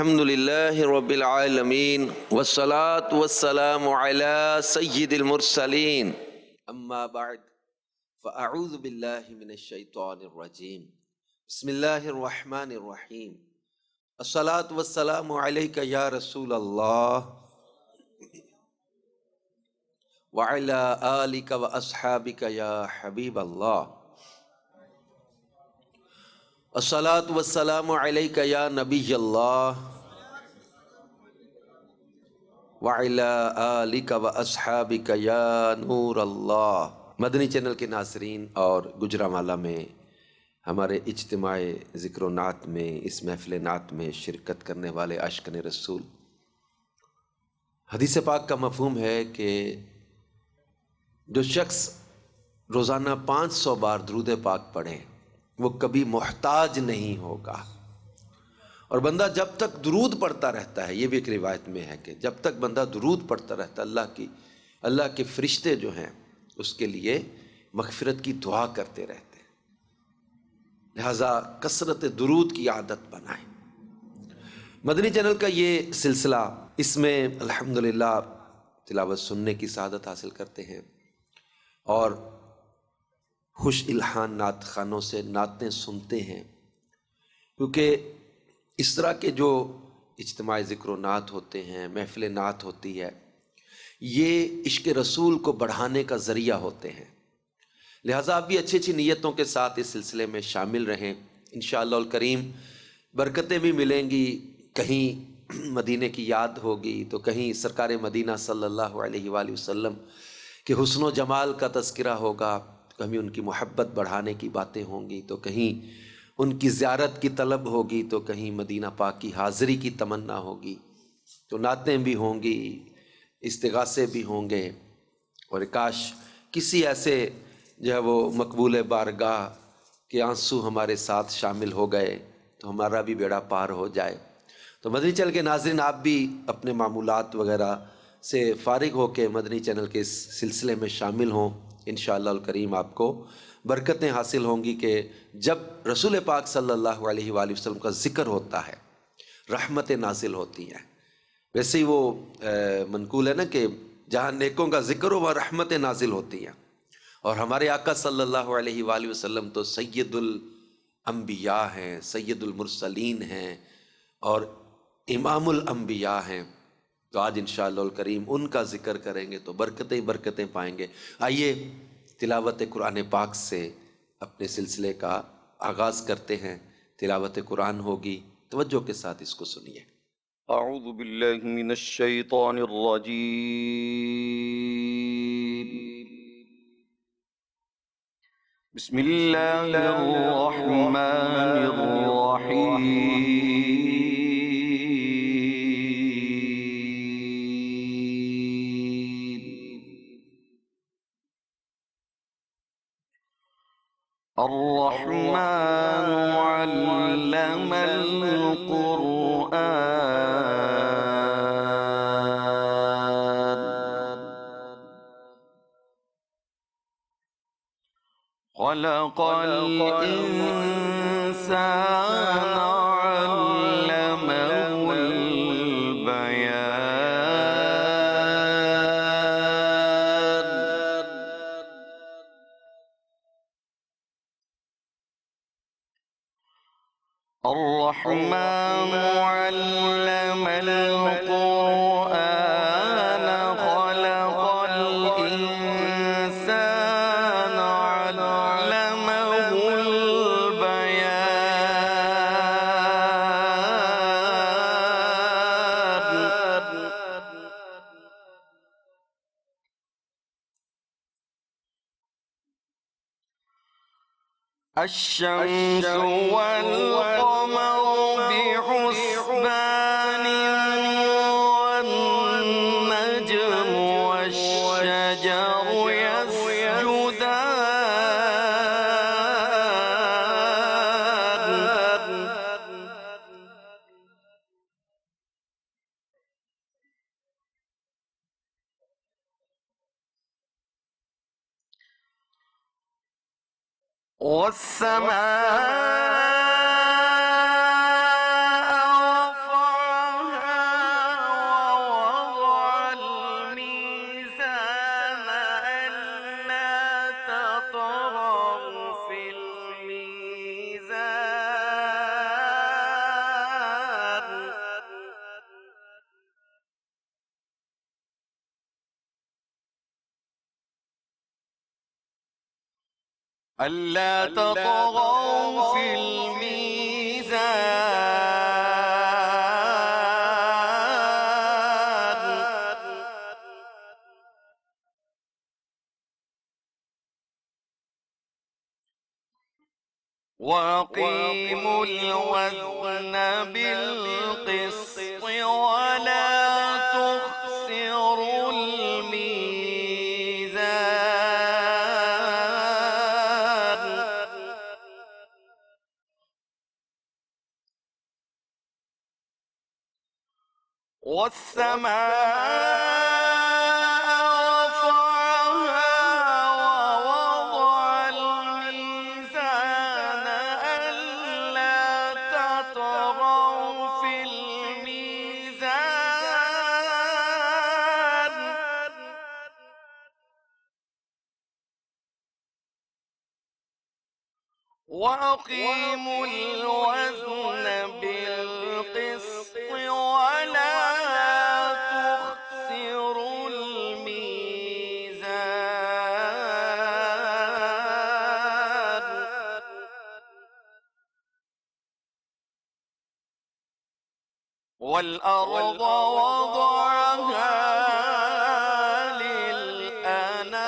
الحمد لله رب العالمين والصلاة والسلام على سيد المرسلين أما بعد فأعوذ بالله من الشيطان الرجيم بسم الله الرحمن الرحيم الصلاة والسلام عليك يا رسول الله وعلى آلك وأصحابك يا حبيب الله الصلاة والسلام عليك يا نبي الله وعلى آلك وأصحابك يا نور الله۔ مدنی چینل کے ناظرین اور گجرانوالہ میں ہمارے اجتماع ذکر و نعت میں، اس محفل نعت میں شرکت کرنے والے عاشقان رسول، حدیث پاک کا مفہوم ہے کہ جو شخص روزانہ 500 بار درود پاک پڑھے وہ کبھی محتاج نہیں ہوگا، اور بندہ جب تک درود پڑھتا رہتا ہے، یہ بھی ایک روایت میں ہے کہ جب تک بندہ درود پڑھتا رہتا ہے اللہ کے فرشتے جو ہیں اس کے لیے مغفرت کی دعا کرتے رہتے ہیں، لہذا کثرت درود کی عادت بنائیں۔ مدنی چینل کا یہ سلسلہ، اس میں الحمدللہ تلاوت سننے کی سعادت حاصل کرتے ہیں اور خوش الحان نعت خوانوں سے نعتیں سنتے ہیں، کیونکہ اس طرح کے جو اجتماع ذکر و نعت ہوتے ہیں، محفل نعت ہوتی ہے، یہ عشق رسول کو بڑھانے کا ذریعہ ہوتے ہیں، لہٰذا آپ بھی اچھی اچھی نیتوں کے ساتھ اس سلسلے میں شامل رہیں، انشاءاللہ الکریم برکتیں بھی ملیں گی۔ کہیں مدینے کی یاد ہوگی تو کہیں سرکار مدینہ صلی اللہ علیہ وآلہ وسلم کہ حسن و جمال کا تذکرہ ہوگا، کہیں ان کی محبت بڑھانے کی باتیں ہوں گی، تو کہیں ان کی زیارت کی طلب ہوگی، تو کہیں مدینہ پاک کی حاضری کی تمنا ہوگی، تو نعتیں بھی ہوں گی، استغاثے بھی ہوں گے، اور کاش کسی ایسے جو ہے وہ مقبول بارگاہ کے آنسو ہمارے ساتھ شامل ہو گئے تو ہمارا بھی بیڑا پار ہو جائے۔ تو مدنی چینل کے ناظرین، آپ بھی اپنے معمولات وغیرہ سے فارغ ہو کے مدنی چینل کے اس سلسلے میں شامل ہوں، انشاءاللہ الکریم آپ کو برکتیں حاصل ہوں گی کہ جب رسول پاک صلی اللہ علیہ وآلہ وسلم کا ذکر ہوتا ہے رحمتیں نازل ہوتی ہیں۔ ویسے ہی وہ منقول ہے نا کہ جہاں نیکوں کا ذکر ہو وہاں رحمتیں نازل ہوتی ہیں، اور ہمارے آقا صلی اللہ علیہ وآلہ وسلم تو سید الانبیاء ہیں، سید المرسلین ہیں اور امام الانبیاء ہیں، تو آج انشاءاللہ الکریم ان کا ذکر کریں گے تو برکتیں برکتیں پائیں گے۔ آئیے تلاوت قرآن پاک سے اپنے سلسلے کا آغاز کرتے ہیں۔ تلاوت قرآن ہوگی، توجہ کے ساتھ اس کو سنیے۔ اعوذ باللہ من الشیطان الرجیم، بسم اللہ الرحمن الرحیم۔ الرحمن علم القرآن، خلق الإنسان علمه البيان، الرحمن علم القرآن، خلق الإنسان علمه البيان، الشمس والقمر بحسبان، والنجم والشجر يسجدان، والسماء ألا تطغوا في الميزان وأقيموا الوزن بالقسط ولا تخسروا الميزان والسماء رفعها ووضع الميزان ألا تطغوا في الميزان وأقيموا الوزن بالقسط ولا تخسروا الميزان والأرض وضعها للأنام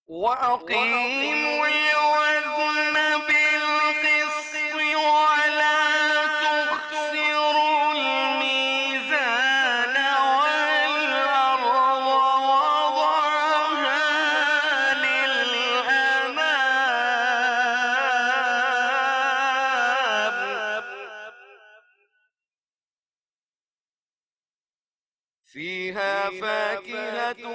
وأقيموا الوزن بالقسط ولا تخسروا الميزان والأرض وضعها للأنام فيها فاكهة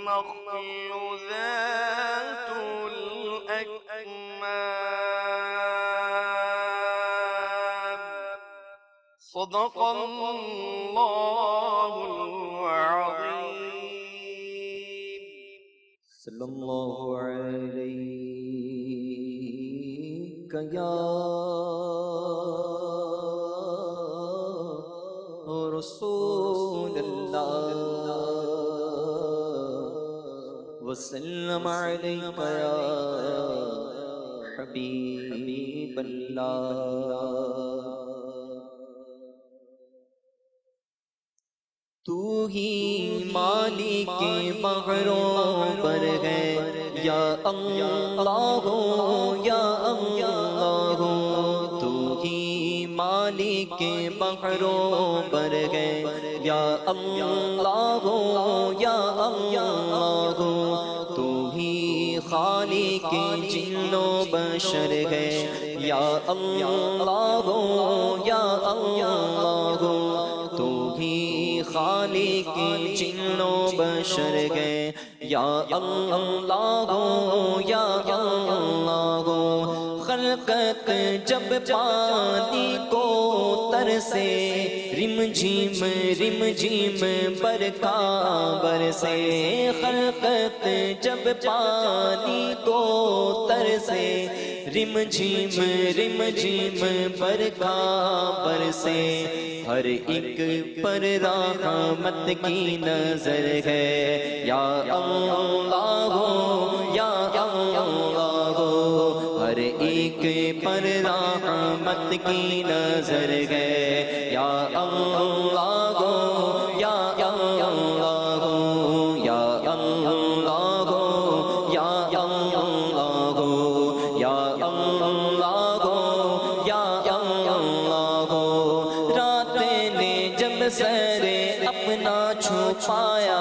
والنخل ذات الأكمام صدق الله العظيم صلی اللہ علیہ یا رسول اللہ وسلم علیک یا حبیب اللہ تو ہی مالک بحروں پر ہے یا اللہ یا اللہ تو ہی مالک بحروں پر ہے یا اللہ یا اللہ تو ہی خالق جن و بشر ہے یا اللہ یا اللہ تو ہی خالق جن و بشر ہے یا اللہ یا اللہ خلقت جب پانی کو ترسے رم جھیم برکا برسے خلقت جب پانی کو ترسے رم جھیم برکا برسے ہر ایک پر رحمت کی نظر ہے یا اللہ یا اللہ ہر ایک پر رحمت کی نظر ہے یا اللہ یا اللہ یا اللہ یا اللہ یا اللہ یا اللہ رات نے جب سر اپنا چھپایا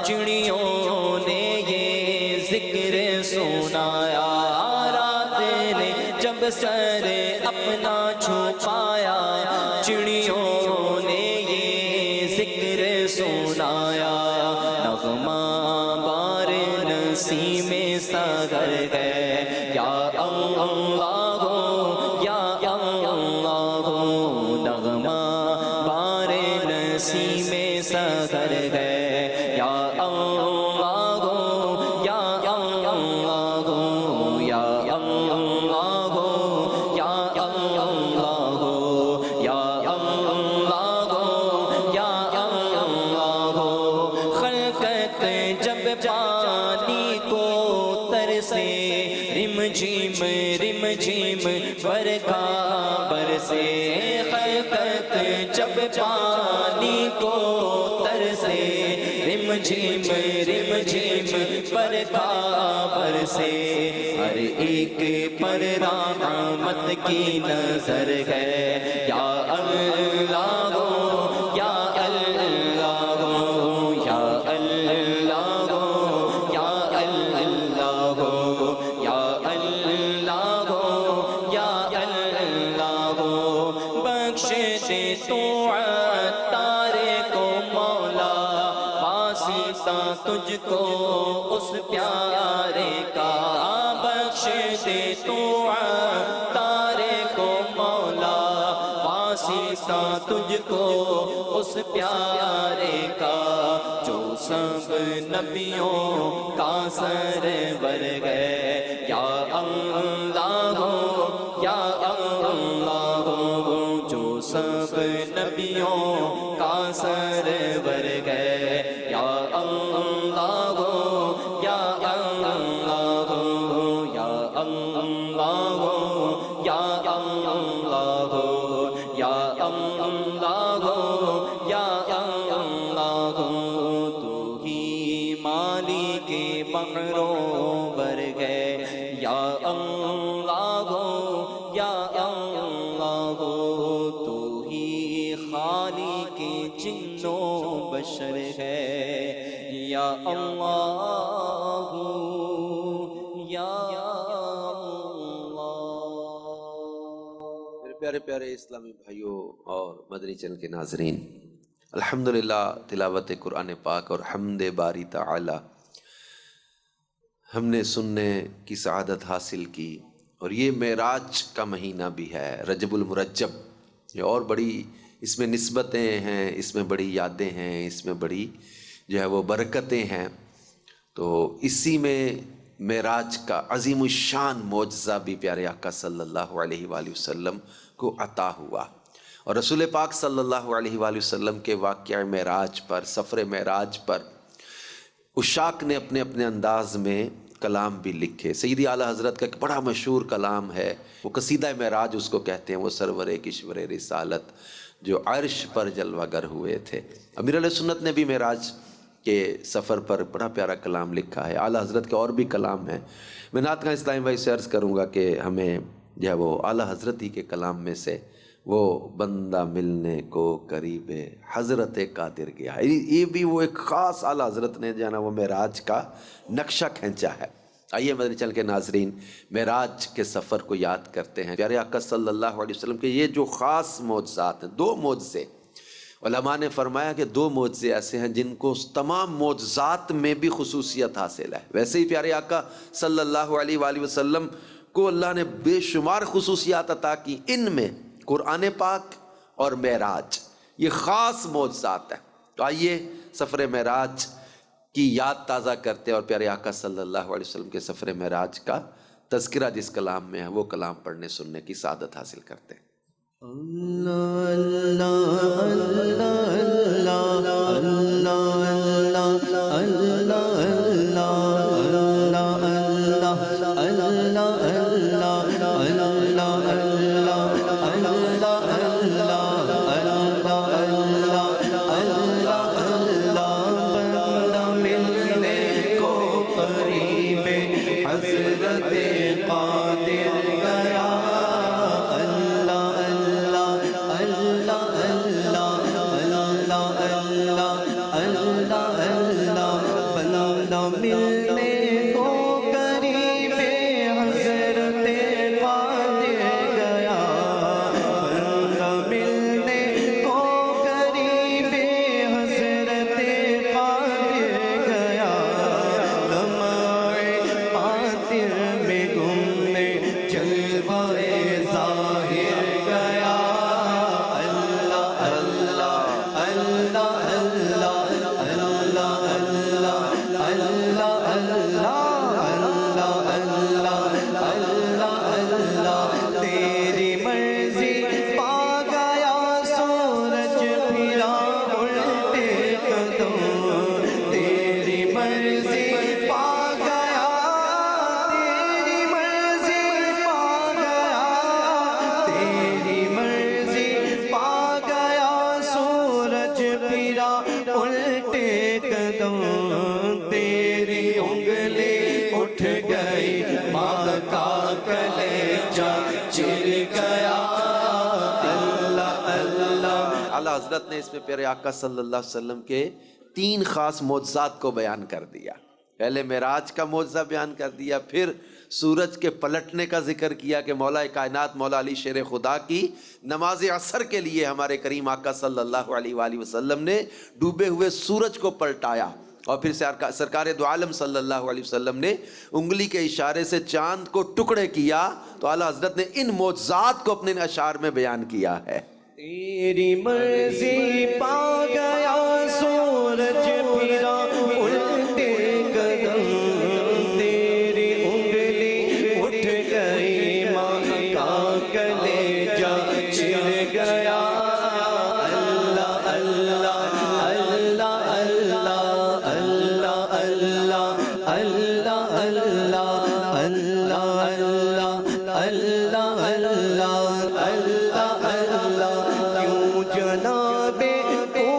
چڑیوں نے یہ ذکر سنایا جب سر اپنا چھپایا چڑیوں نے یہ ذکر سنایا نغمہ بار نسیم سحر ہے یا اللہ یا اللہ نغمہ بار نسیم سحر ہے یا اللہ یا اللہ یا اللہ جھیم رم جھیم برکھا برسے خلقت جب پانی کو ترسے رم جھیم برکھا برسے ہر ایک پر رحمت کی نظر ہے یا اللہ ہو یا اللہ ہو یا اللہ ہو یا اللہ ہو یا اللہ ہو یا اللہ ہو بخش دے تو عطار کو مولا واسطہ تجھ کو اس پیارے کا بخش دے تو عطار کو مولا واسطہ تجھ کو اس پیارے کا جو سب نبیوں کا سرور ہے یا اللہ ہو یا اللہ ہو جو سب نبیوں کا سرور ہے یا اللہ ہو یا اللہ ہو یا اللہ ہو یا اللہ ہو یا اللہ ہو یا اللہ ہو تو ہی مالک بحروں بر گئے یا اللہ ہو یا اللہ ہو تو ہی خالق جنوں بشر ہے یا اللہ ہو یا پیارے پیارے اسلامی بھائیوں اور مدنی چینل کے ناظرین، الحمدللہ تلاوت قرآن پاک اور حمد باری تعالی ہم نے سننے کی سعادت حاصل کی، اور یہ معراج کا مہینہ بھی ہے، رجب المرجب، یہ اور بڑی اس میں نسبتیں ہیں، اس میں بڑی یادیں ہیں، اس میں بڑی جو ہے وہ برکتیں ہیں۔ تو اسی میں معراج کا عظیم الشان معجزہ بھی پیارے آقا صلی اللہ علیہ وآلہ وسلم کو عطا ہوا، اور رسول پاک صلی اللہ علیہ وآلہ وسلم کے واقعہ معراج پر، سفر معراج پر عشاق نے اپنے اپنے انداز میں کلام بھی لکھے۔ سیدی اعلیٰ حضرت کا ایک بڑا مشہور کلام ہے، وہ قصیدہ معراج اس کو کہتے ہیں، وہ سرور کشور رسالت جو عرش پر جلوہ گر ہوئے تھے۔ امیر علیہ سنت نے بھی معراج کے سفر پر بڑا پیارا کلام لکھا ہے، اعلیٰ حضرت کے اور بھی کلام ہیں۔ میں نعت خواں اسلامی بھائی سے عرض کروں گا کہ ہمیں جو ہے وہ اعلیٰ حضرت ہی کے کلام میں سے وہ بندہ ملنے کو قریب حضرت قادر گیا، یہ بھی وہ ایک خاص اعلیٰ حضرت نے جو ہے نا وہ معراج کا نقشہ کھینچا ہے۔ آئیے مدنی چینل کے ناظرین معراج کے سفر کو یاد کرتے ہیں۔ پیارے آقا صلی اللہ علیہ وسلم کے یہ جو خاص معجزات ہیں، دو معجزے، علماء نے فرمایا کہ دو معجزے ایسے ہیں جن کو تمام معجزات میں بھی خصوصیت حاصل ہے۔ ویسے ہی پیارے آقا صلی اللہ علیہ وآلہ وسلم کو اللہ نے بے شمار خصوصیات عطا کی، ان میں قرآن پاک اور معراج یہ خاص معجزات ہیں۔ تو آئیے سفر معراج کی یاد تازہ کرتے ہیں اور پیارے آقا صلی اللہ علیہ وسلم کے سفر معراج کا تذکرہ جس کلام میں ہے وہ کلام پڑھنے سننے کی سعادت حاصل کرتے ہیں۔ ملنے کو قریب حضرت کلیجہ چر گیا اللہ اللہ اعلیٰ حضرت نے اس میں پیارے آقا صلی اللہ علیہ وسلم کے 3 خاص معجزات کو بیان کر دیا. پہلے معراج کا معجزہ بیان کر دیا، پھر سورج کے پلٹنے کا ذکر کیا کہ مولا کائنات مولا علی شیر خدا کی نماز عصر کے لیے ہمارے کریم آقا صلی اللہ علیہ وآلہ وسلم نے ڈوبے ہوئے سورج کو پلٹایا، اور پھر سرکار دو عالم صلی اللہ علیہ وسلم نے انگلی کے اشارے سے چاند کو ٹکڑے کیا. تو اعلیٰ حضرت نے ان معجزات کو اپنے اشعار میں بیان کیا ہے. تیری مرضی پا گیا سورج پھرا الٹے قدم، تیری انگلی اٹھ گئی ماں کا کلیجہ چر گیا اللہ اللہ اللہ اللہ اللہ اللہ اللہ اللہ اللہ اللہ اللہ اللہ اللہ کیوں جناب ابو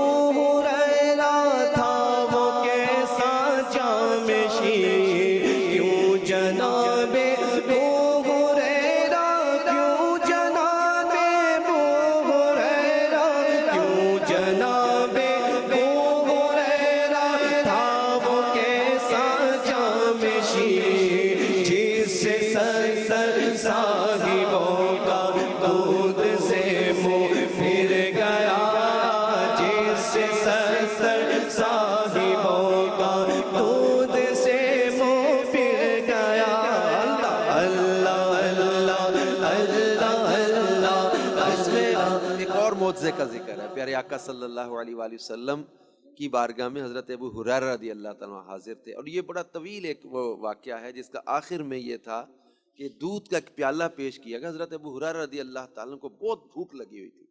ہریرہ تھا وہ کیسا جامِ شیر، کیوں جناب ابو ہریرہ، کیوں جناب ابو ہریرہ، کیوں جناب ابو ہریرہ تھا وہ کیسا جامِ شیر، جس سے سر صاحبوں کا دودھ سے منہ پھر گیا، جس سے سر صاحبوں کا دودھ سے منہ پھر گیا اللہ اللہ اللہ اللہ. ایک اور معجزے کا ذکر ہے. پیارے آقا صلی اللہ علیہ وآلہ وسلم کی بارگاہ میں حضرت ابو ہریرہ رضی اللہ تعالیٰ حاضر تھے، اور یہ بڑا طویل ایک وہ واقعہ ہے جس کا آخر میں یہ تھا کہ دودھ کا ایک پیالہ پیش کیا گیا. حضرت ابو ہریرہ رضی اللہ تعالیٰ کو بہت بھوک لگی ہوئی تھی،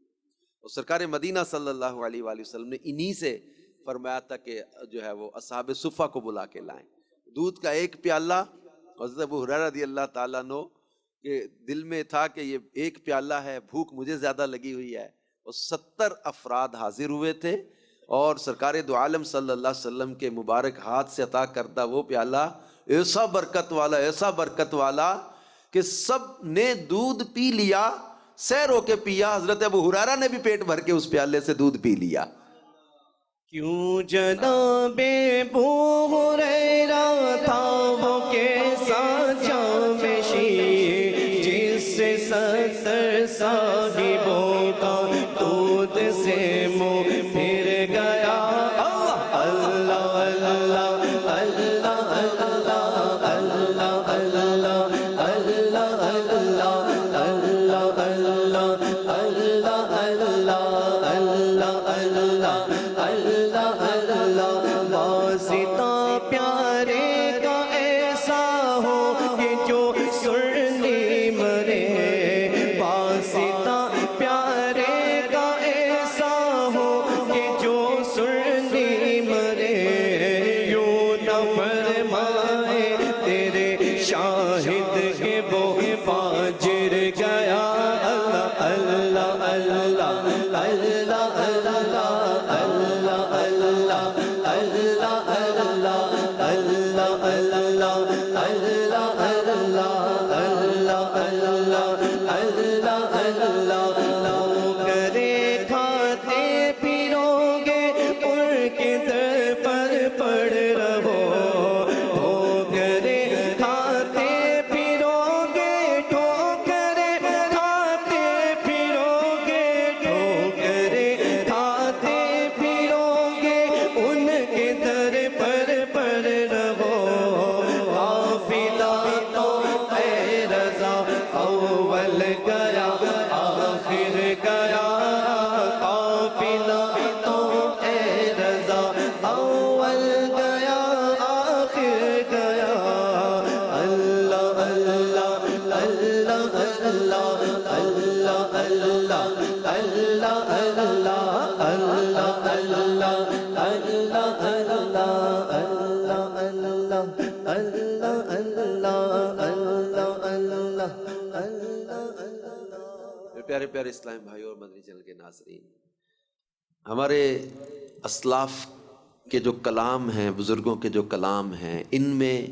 اور سرکار مدینہ صلی اللہ علیہ وآلہ وسلم نے انہی سے فرمایا تھا کہ جو ہے وہ اصحاب صفہ کو بلا کے لائیں. دودھ کا ایک پیالہ حضرت ابو ہریرہ رضی اللہ تعالیٰ عنہ کے دل میں تھا کہ یہ ایک پیالہ ہے، بھوک مجھے زیادہ لگی ہوئی ہے، اور 70 افراد حاضر ہوئے تھے، اور سرکار دو عالم صلی اللہ علیہ وسلم کے مبارک ہاتھ سے عطا کردہ وہ پیالہ ایسا برکت والا کہ سب نے دودھ پی لیا، سیر ہو کے پیا. حضرت ابو ہریرہ نے بھی پیٹ بھر کے اس پیالے سے دودھ پی لیا. کیوں جناب ابو ہریرہ تھا وہ کیسا جامِ شیر، جس سے 70 صاحبوں کا دودھ سے منہ پھر گیا اللہ اللہ اللہ اللہ اللہ اللہ اللہ واسطہ پیارے کا ایسا ہو کہ جو سنی مرے، واسطہ پیارے کا ایسا ہو کہ جو سنی مرے، یوں نہ فرمائے تیرے شاہد کے وہ فاجر گیا اللہ اللہ اللہ اللہ اللہ اللہ اللہ اللہ اللہ اللہ اللہ اللہ اللہ اللہ اللہ کرے کھاتے پیرو گے ان کے در پر پڑ رہو، ٹھوکرے کھاتے پیرو گے، ٹھوکرے کھاتے پیرو گے، ٹھوکرے کھاتے پیرو گے ان کے در پر پڑ رہو. قافلہ تو اے رضا اول گیا آخر گیا، قافلہ تو اے رضا اول گیا آخر گیا اللہ اللہ اللہ اللہ اللہ اللہ اللہ اللہ اللہ اللہ پیارے پیارے اسلام بھائیوں اور مدنی چینل کے ناظرین، ہمارے اسلاف کے جو کلام ہیں، بزرگوں کے جو کلام ہیں، ان میں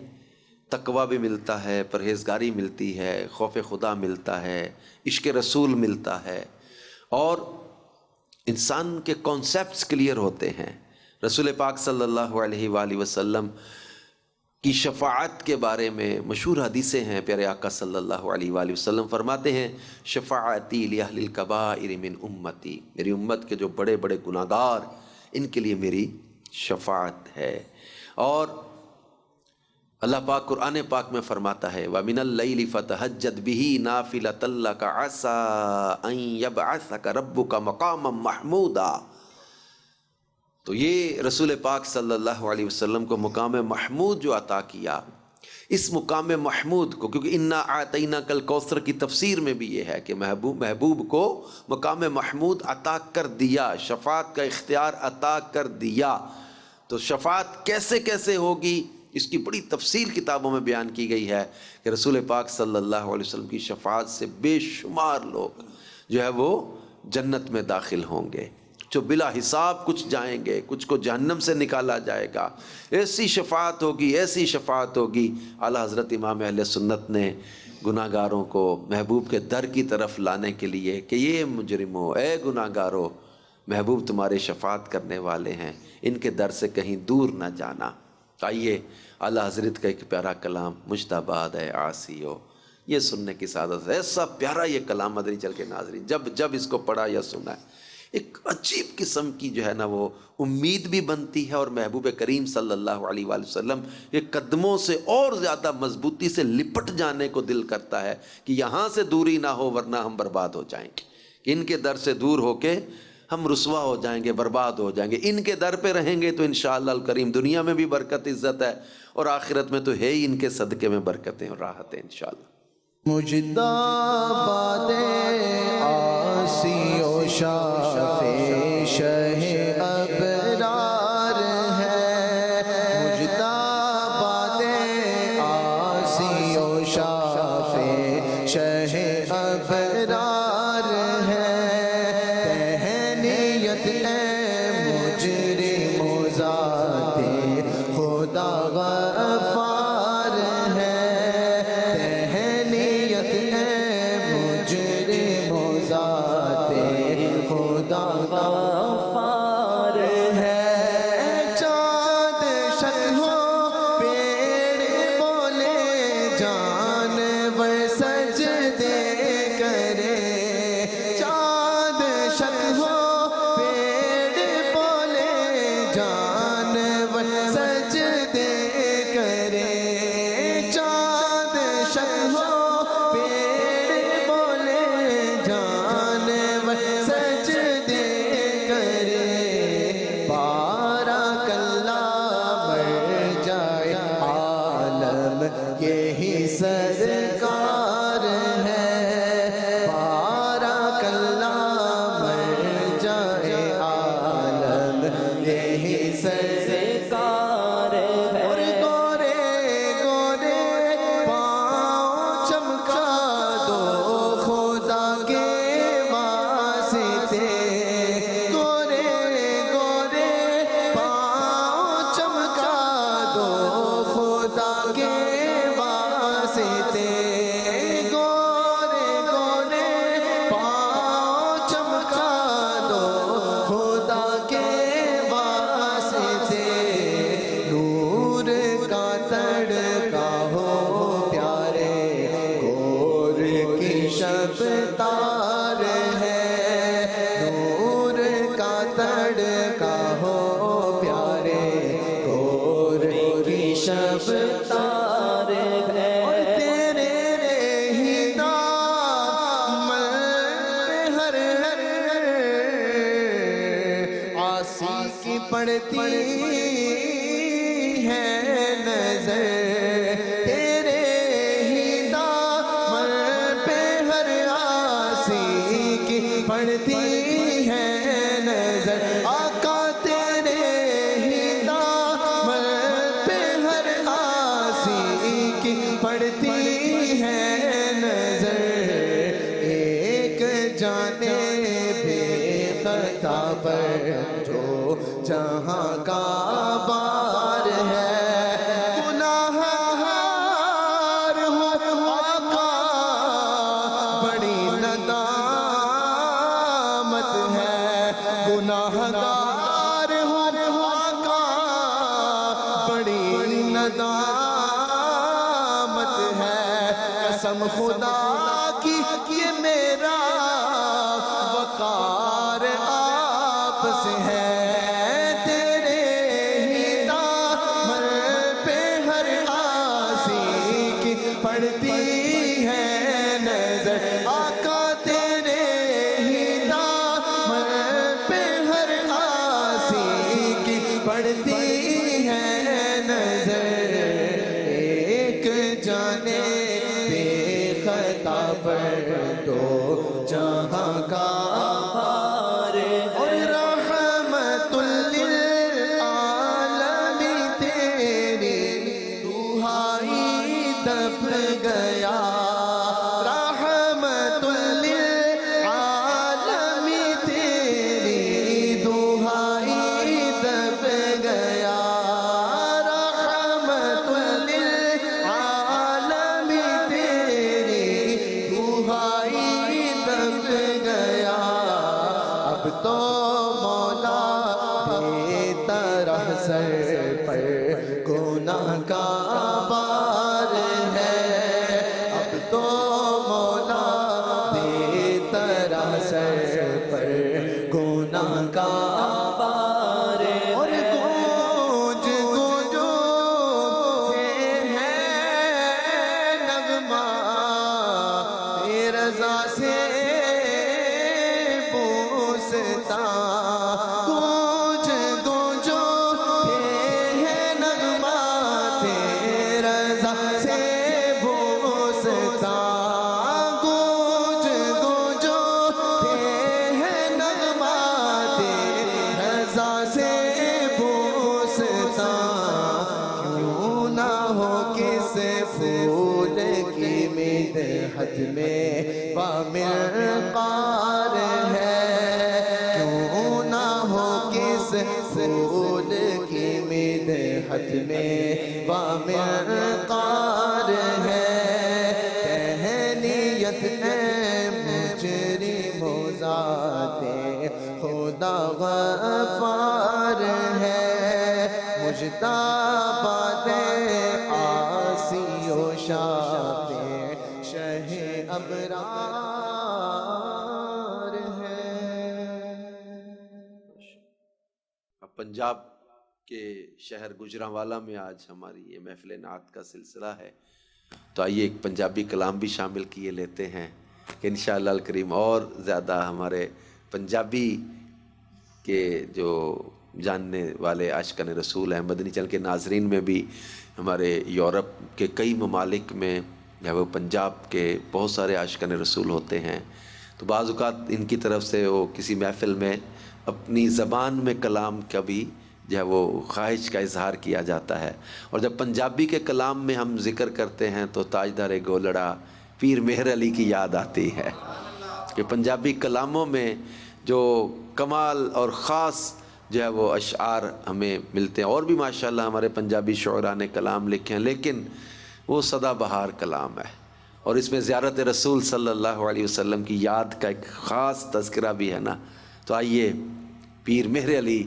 تقوی بھی ملتا ہے، پرہیزگاری ملتی ہے، خوف خدا ملتا ہے، عشق رسول ملتا ہے، اور انسان کے کانسیپٹس کلیئر ہوتے ہیں۔ رسول پاک صلی اللہ علیہ وآلہ وسلم کی شفاعت کے بارے میں مشہور حدیثیں ہیں۔ پیارے آقا صلی اللہ علیہ وآلہ وسلم فرماتے ہیں شفاعتی لأہل الکبائر من امتی، میری امت کے جو بڑے بڑے گناہگار ان کے لیے میری شفاعت ہے۔ اور اللہ پاک قرآن پاک میں فرماتا ہے وَمِنَ اللَّيْلِ فَتَهَجَّدْ بِهِ نَافِلَةً لَكَ عَسَىٰ أَن يَبْعَثَكَ رَبُّكَ مَقَامًا مَحْمُودًا۔ تو یہ رسول پاک صلی اللہ علیہ وسلم کو مقام محمود جو عطا کیا، اس مقام محمود کو، کیونکہ اِنَّا أَعْطَيْنَاكَ الْكَوْثَرَ کی تفسیر میں بھی یہ ہے کہ محبوب کو مقام محمود عطا کر دیا، شفاعت کا اختیار عطا کر دیا۔ تو شفاعت کیسے کیسے ہوگی، اس کی بڑی تفصیل کتابوں میں بیان کی گئی ہے کہ رسول پاک صلی اللہ علیہ وسلم کی شفاعت سے بے شمار لوگ جو ہے وہ جنت میں داخل ہوں گے، جو بلا حساب کچھ جائیں گے، کچھ کو جہنم سے نکالا جائے گا۔ ایسی شفاعت ہوگی، ایسی شفاعت ہوگی۔ اعلیٰ حضرت امام اہل سنت نے گناہ گاروں کو محبوب کے در کی طرف لانے کے لیے کہ یہ مجرمو، اے گناہ گارو، محبوب تمہارے شفاعت کرنے والے ہیں، ان کے در سے کہیں دور نہ جانا۔ آئیے اعلیٰ حضرت کا ایک پیارا کلام مجتبیٰ ہے عاصیو، یہ سننے کی سعادت ہے۔ ایسا پیارا یہ کلام مدنی چل کے ناظرین جب اس کو پڑھا یا سنا ہے، ایک عجیب قسم کی جو ہے نا وہ امید بھی بنتی ہے، اور محبوب کریم صلی اللہ علیہ وآلہ وسلم کے قدموں سے اور زیادہ مضبوطی سے لپٹ جانے کو دل کرتا ہے کہ یہاں سے دوری نہ ہو ورنہ ہم برباد ہو جائیں گے، کہ ان کے در سے دور ہو کے ہم رسوا ہو جائیں گے، برباد ہو جائیں گے۔ ان کے در پہ رہیں گے تو انشاءاللہ الکریم دنیا میں بھی برکت عزت ہے، اور آخرت میں تو ہے ہی ان کے صدقے میں برکتیں اور راحتیں انشاءاللہ۔ مجتبیٰ عاصی و شافع شہ ابرار ہے، مجتبیٰ عاصی و شافع شہ ابرار ہے، تہنیت اے مجرم و ذات خدا غفار ہے، تہنیت اے مجرم و ذات خدا غفار ہے۔ چاند شک ہو پیڑ بولے جانور سجدے کرے، چاند شک ہو پیڑ بولے جانور سجدے کرے، چاند شک ہو پیڑ بولے جانور سجدے کرے، بارک اللہ مر جائے عالم یہی سرکار ہے، بارک اللہ مر جائے عالم یہی سرکار ہے، اور گورے گورے پاؤں چمکا دو خدا کے واسطے، گورے گورے پاؤں چمکا دو خدا کے واسطے، گورے گورے پاؤں چمکا دو خدا کے واسطے، نور کا تڑکا ہو پیارے گور کی شب تار ہے، نور کا تڑکا ہو پیارے گور کی شب تار ہے، اور تیرے ہی دامن پہ ہر عاصی کی پڑتی ہے نظر، تیرے ہی دامن پہ ہر عاصی کی پڑتی ہے نظر، آقا تیرے ہی دامن پہ ہر عاصی کی پڑتی ہے نظر، ایک جانے بے خطا پر جو جہاں کا بار ہے، گناہ بڑی ندامت ہے گناہگار ہوں آقا بڑی ندامت ہے قسم خدا کی یہ میرا وقار آپ سے ہے تیرے ہی دامن پہ ہر آسی کی پڑتی ہے نظر آقا تیرے ہی دامن پہ ہر آسی کی پڑتی ہے نظر ایک جانے بے خطا پر تو جہاں کا بار اور رحمت للعالمین تیری دہائی دب گیا رحمت للعالمین تیری دہائی دب گیا رحمت للعالمین تیری دہائی دب گیا اب تو مولا بے طرح سر پر گناہ کا بار ہے اب تو مولا بے طرح سر پر گناہ کا بار اور گونج گونجو ہے نغمہ اے رضا سے بوستا گونج گونجو ہے نغمہ تیرے رضا سے بوستا گونج گونجو ہے نغمہ تیرے رضا سے بوستا کیوں نہ ہو کس پھول کی مدحت میں بامرقار ہے کیوں نہ ہو کس پھول کی مدحت میں بامرقار ہے تہنیت اے مجرم و ذات خدا غفار ہے مجتبی آسی و شافع شہ ابرار ہے اب پنجاب کے شہر گجرانوالا میں آج ہماری یہ محفل نعت کا سلسلہ ہے تو آئیے ایک پنجابی کلام بھی شامل کیے لیتے ہیں کہ انشاءاللہ الکریم اور زیادہ ہمارے پنجابی کے جو جاننے والے عاشقان رسول ہیں مدنی چینل کے ناظرین میں بھی ہمارے یورپ کے کئی ممالک میں جو ہے وہ پنجاب کے بہت سارے عاشقان رسول ہوتے ہیں تو بعض اوقات ان کی طرف سے وہ کسی محفل میں اپنی زبان میں کلام کا بھی جو ہے وہ خواہش کا اظہار کیا جاتا ہے اور جب پنجابی کے کلام میں ہم ذکر کرتے ہیں تو تاجدار گولڑا پیر مہر علی کی یاد آتی ہے کہ پنجابی کلاموں میں جو کمال اور خاص جو ہے وہ اشعار ہمیں ملتے ہیں اور بھی ماشاءاللہ ہمارے پنجابی شعراء نے کلام لکھے ہیں لیکن وہ سدا بہار کلام ہے اور اس میں زیارت رسول صلی اللہ علیہ وسلم کی یاد کا ایک خاص تذکرہ بھی ہے نا تو آئیے پیر مہر علی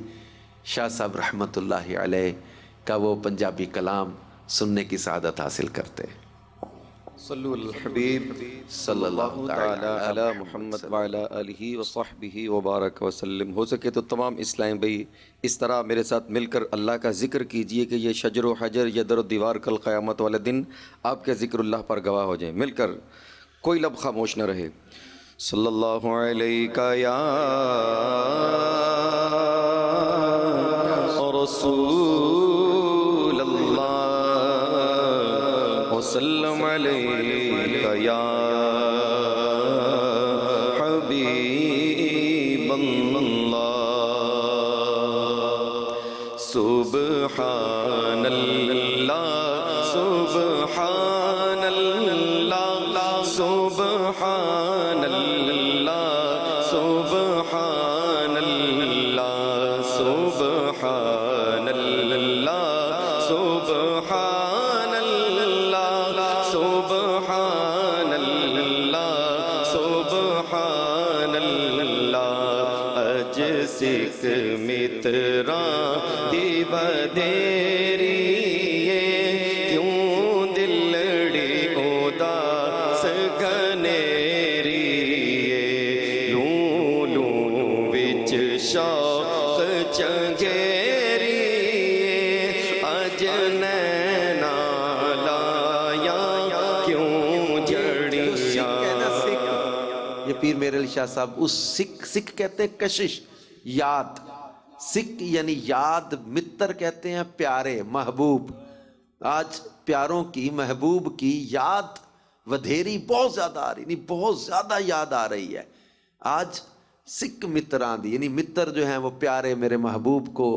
شاہ صاحب رحمۃ اللہ علیہ کا وہ پنجابی کلام سننے کی سعادت حاصل کرتے ہیں صلو الحبیب صلی اللہ تعالی علی محمد وعلی آلہ وصحبہ وبارک وسلم. ہو سکے تو تمام اسلام بھائی اس طرح میرے ساتھ مل کر اللہ کا ذکر کیجئے کہ یہ شجر و حجر یہ در و دیوار کل قیامت والے دن آپ کے ذکر اللہ پر گواہ ہو جائیں. مل کر کوئی لب خاموش نہ رہے. صلی اللہ علیہ یا رسول اللہ وسلم علیک یا حبیب اللہ. سبحان اللہ سبحان اللہ سبحان اللہ سبحان اللہ سبحان اللہ سبحان اللہ سبحان اللہ سکھ متراں دی ودیری کیوں دلڑی اداس گھنیری لوں لوں وچ شوق چنگیری اج نینا لایا کیوں جڑیاں. یہ پیر میرے علی شاہ صاحب اس سکھ کہتے ہیں کشش، یاد. سکھ یعنی یاد، متر کہتے ہیں پیارے، محبوب. آج پیاروں کی، محبوب کی یاد ودھیری بہت زیادہ آ رہی، نہیں بہت زیادہ یاد آ رہی ہے آج سکھ متران دی. یعنی متر جو ہیں وہ پیارے میرے محبوب کو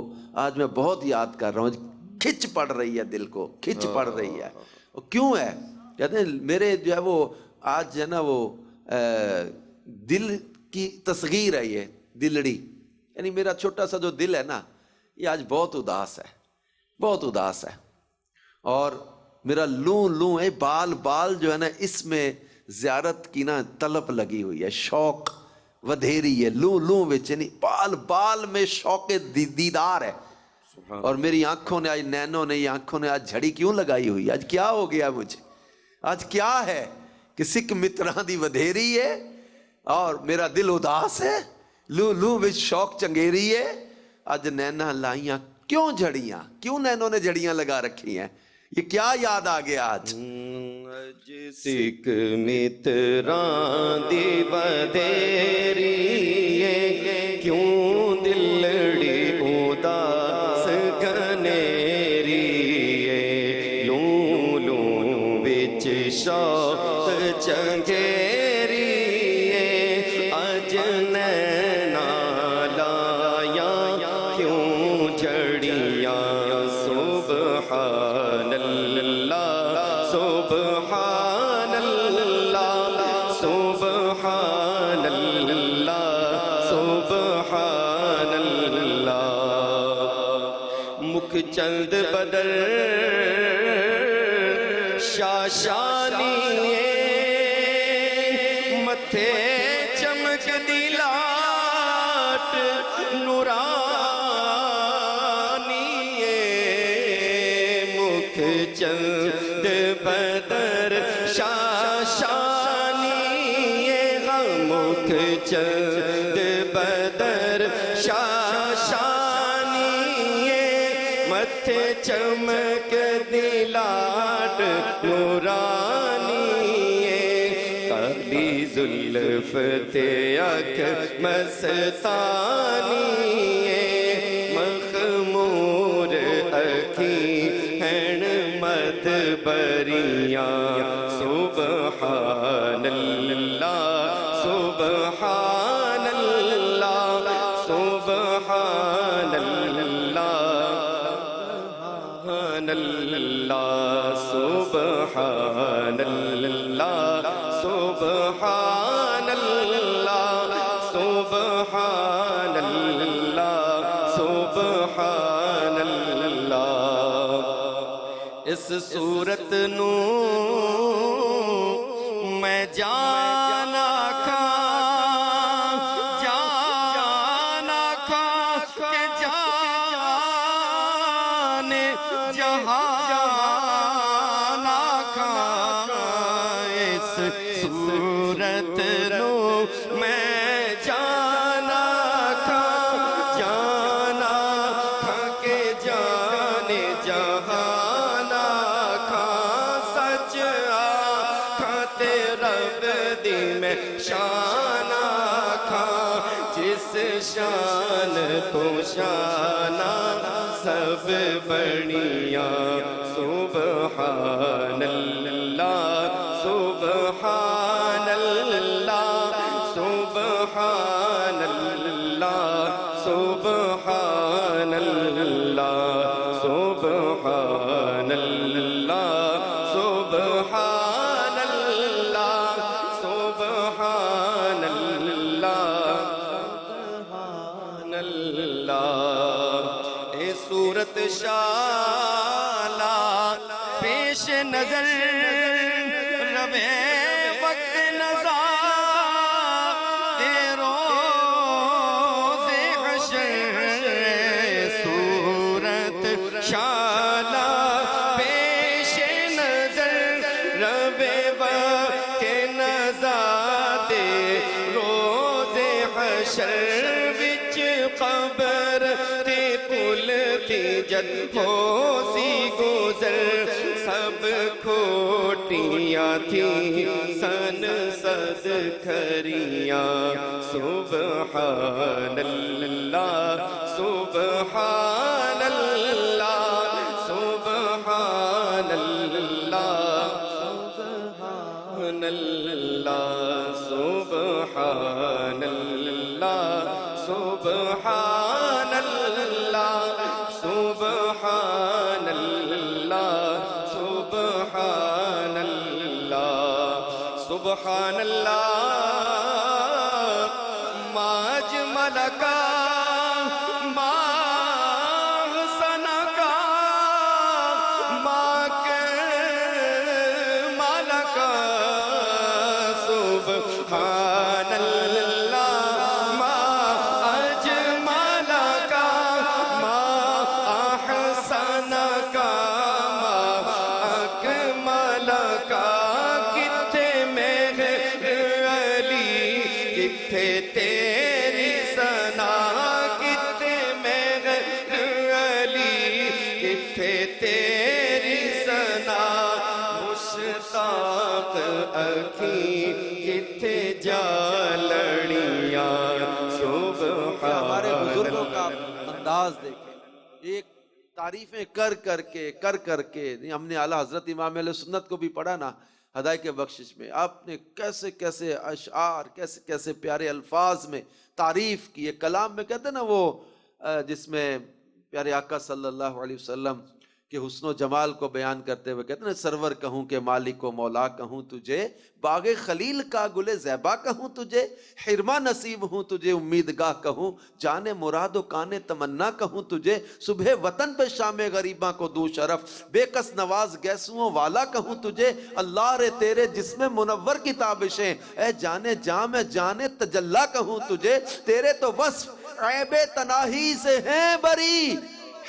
آج میں بہت یاد کر رہا ہوں. کھچ پڑ رہی ہے دل کو، کھچ پڑ رہی ہے. اور کیوں ہے؟ کہتے ہیں میرے جو ہے وہ آج جو ہے نا وہ دل کی تصغیر ہے، یہ دلڑی، یعنی میرا چھوٹا سا جو دل ہے نا یہ آج بہت اداس ہے، بہت اداس ہے. اور میرا لوں لوں بال بال جو ہے نا اس میں زیارت کی نا طلب لگی ہوئی ہے، شوق ودھیری ہے لوں لوں وچ، یعنی بال بال میں شوق دیدار ہے. اور میری آنکھوں نے آج، نینوں نے، یہ آنکھوں نے آج جھڑی کیوں لگائی ہوئی؟ آج کیا ہو گیا مجھے؟ آج کیا ہے کہ سکھ متراں دی ودھیری ہے اور میرا دل اداس ہے، لوں لوں وچ شوق چنگیری ہے. اج نینا لائیاں کیوں جھڑیاں؟ کیوں نینوں نے جھڑیاں لگا رکھی ہیں؟ یہ کیا یاد آ گیا آج؟ اج سکھ متراں دی ودیری کیوں دلڑی اداس گھنیری لوں لوں وچ شوق چنگیری اج نینا لایا کیوں جڑیاں. سبحان اللہ سبحان اللہ سبحان اللہ سبحان اللہ. مکھ چند بدر شاشانی متھے چمک دی لاٹ نورانی مکھ چند بدر شاشانی مکھ چند بدر شاشانی متھے چمک دی لاٹ نورانی کالی زلف تے اکھ مستانی مخمور اکھیں ہن مد بریاں. سبحان اللہ سبحان اللہ سبحان اللہ سبحان اللہ سبحان اللہ سبحان اللہ سبحان اللہ سبحان اللہ. اس صورت نو میں جانا کھاں جانا کھاں کہ جان جہان کھاں. اس صورت نو میں جانا کھاں جانا کھاں کہ جان جہان کھاں. سچ آکھاں تے رب دی میں شان آکھاں جس شان تو شان سب بڑیاں. سبحان اللہ سبحان اللہ سبحان اللہ سبحان اللہ سبحان اللہ سبحان اللہ سبحان اللہ سبحان اللہ. اے صورت شالا پیش نظر روے وقت نظر روز حشر محشر وچ قبر تے کل کی جد ہو سی گزر سب کھوٹیاں تھی سن صد کھریاں سبحان اللہ سبحان اللہ سبحان اللہ سبحان اللہ سبحان اللہ سبحان اللہ سبحان اللہ سبحان اللہ سبحان اللہ ما اجمل کا ما حسن کا ما کمال کا سبحان اللہ ما اجمل کا ما احسن کا ما اکمل کا کتھے میرے علی کتھے تیری ثنا کتھے میرے علی کتھے تیری ثنا مشتاق اکھیں کتھے جا لڑیاں سبحان ہمارے بزرگوں کا انداز دیکھیں، ایک تعریفیں کر کے ہم نے اعلیٰ حضرت امام علیہ سنت کو بھی پڑھا نا ہدایت کے بخشش میں، آپ نے کیسے کیسے اشعار کیسے کیسے پیارے الفاظ میں تعریف کی. کلام میں کہتے ہیں نا وہ جس میں پیارے آقا صلی اللہ علیہ وسلم کہ حسن و جمال کو بیان کرتے ہوئے کہتے ہیں سرور کہوں کہ مالک و مولا کہوں تجھے، باغ خلیل کا گل زیبا کہوں تجھے، حرمہ نصیب ہوں تجھے امیدگاہ کہوں، جان مراد و کان تمنا کہوں تجھے، صبح وطن پہ شام غریباں کو دو شرف، بے کس نواز گیسوں والا کہوں تجھے، اللہ رے تیرے جسم منور کی تابشیں، اے جانے جام جانے تجلا کہوں تجھے، تیرے تو وصف عیب تناہی سے ہیں بری،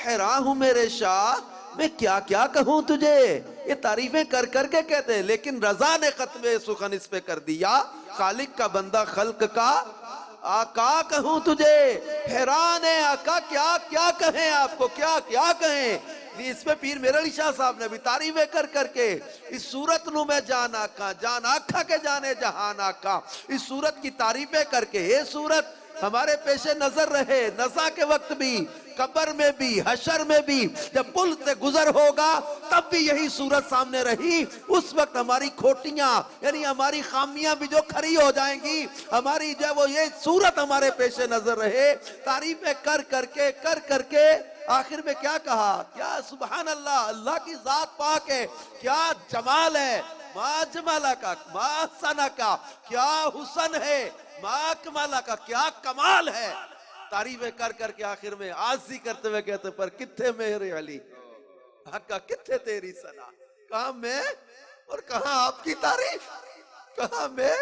حیران ہوں میرے شاہ میں کیا کیا کہوں تجھے. یہ تعریفیں کر کے کہتے ہیں، لیکن رضا نے ختم سخن اس پہ کر دیا، خالق کا بندہ خلق کا آقا کہوں تجھے. حیران ہے آقا کیا کیا کہیں آپ کو، کیا کیا کہیں. اس پہ پیر میرے علی شاہ صاحب نے بھی تعریفیں کر کے اس صورت نو میں جان آقا کے جانے جہان آقا، اس صورت کی تعریفیں کر کے یہ صورت ہمارے پیش نظر رہے، نزا کے وقت بھی، قبر میں بھی، حشر میں بھی، جب پل سے گزر ہوگا تب بھی یہی صورت سامنے رہی. اس وقت ہماری کھوٹیاں یعنی ہماری خامیاں بھی جو کھری ہو جائیں گی، ہماری جو وہ یہ صورت ہمارے پیش نظر رہے. تعریفیں کر کے آخر میں کیا کہا، کیا سبحان اللہ، اللہ کی ذات پاک ہے، کیا جمال ہے، ما جمالہ کا ما حسنہ کا کیا حسن ہے، ما کمالہ کا کیا کمال ہے. تعریفیں کر کے آخر میں عاجزی کرتے ہوئے کہتے پر کتھے میرے علی حقا کتھے تیری ثنا، کہاں میں اور کہاں آپ کی تعریف، کہاں میں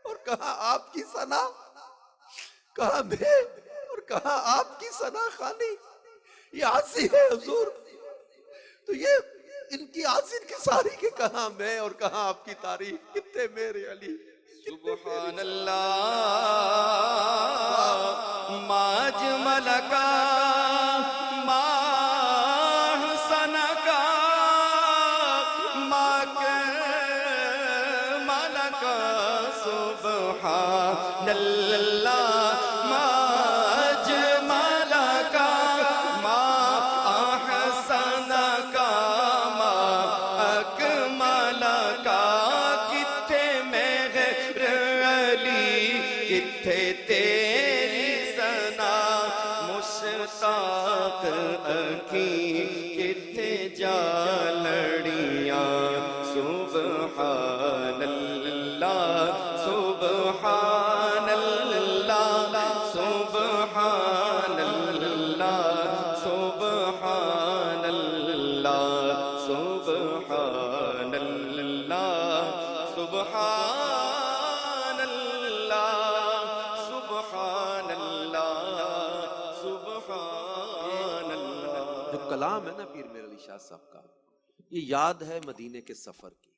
اور کہاں آپ کی ثنا، کہاں میں اور کہاں آپ کی ثنا خانی. یہ عاجزی ہے حضور. تو یہ ان کی عاجزی کی ساری کہ کہاں میں اور کہاں آپ کی تعریف، کتھے میرے علی. سبحان اللہ ما اجمل کا ما حسن کا ما کمال کا سبحان اللہ ما اجمل کا ما احسن کا ما اکمل کا کتھے کتھے تیری ثنا مشتاق اکھیں کتھے جا لڑیاں سبحان اللہ سبحان اللہ سبحان اللہ سبحان اللہ سبحان اللہ سبحان جو کلام ہے نا پیر میرے علی شاہ صاحب کا، یہ یاد ہے مدینے کے سفر کی.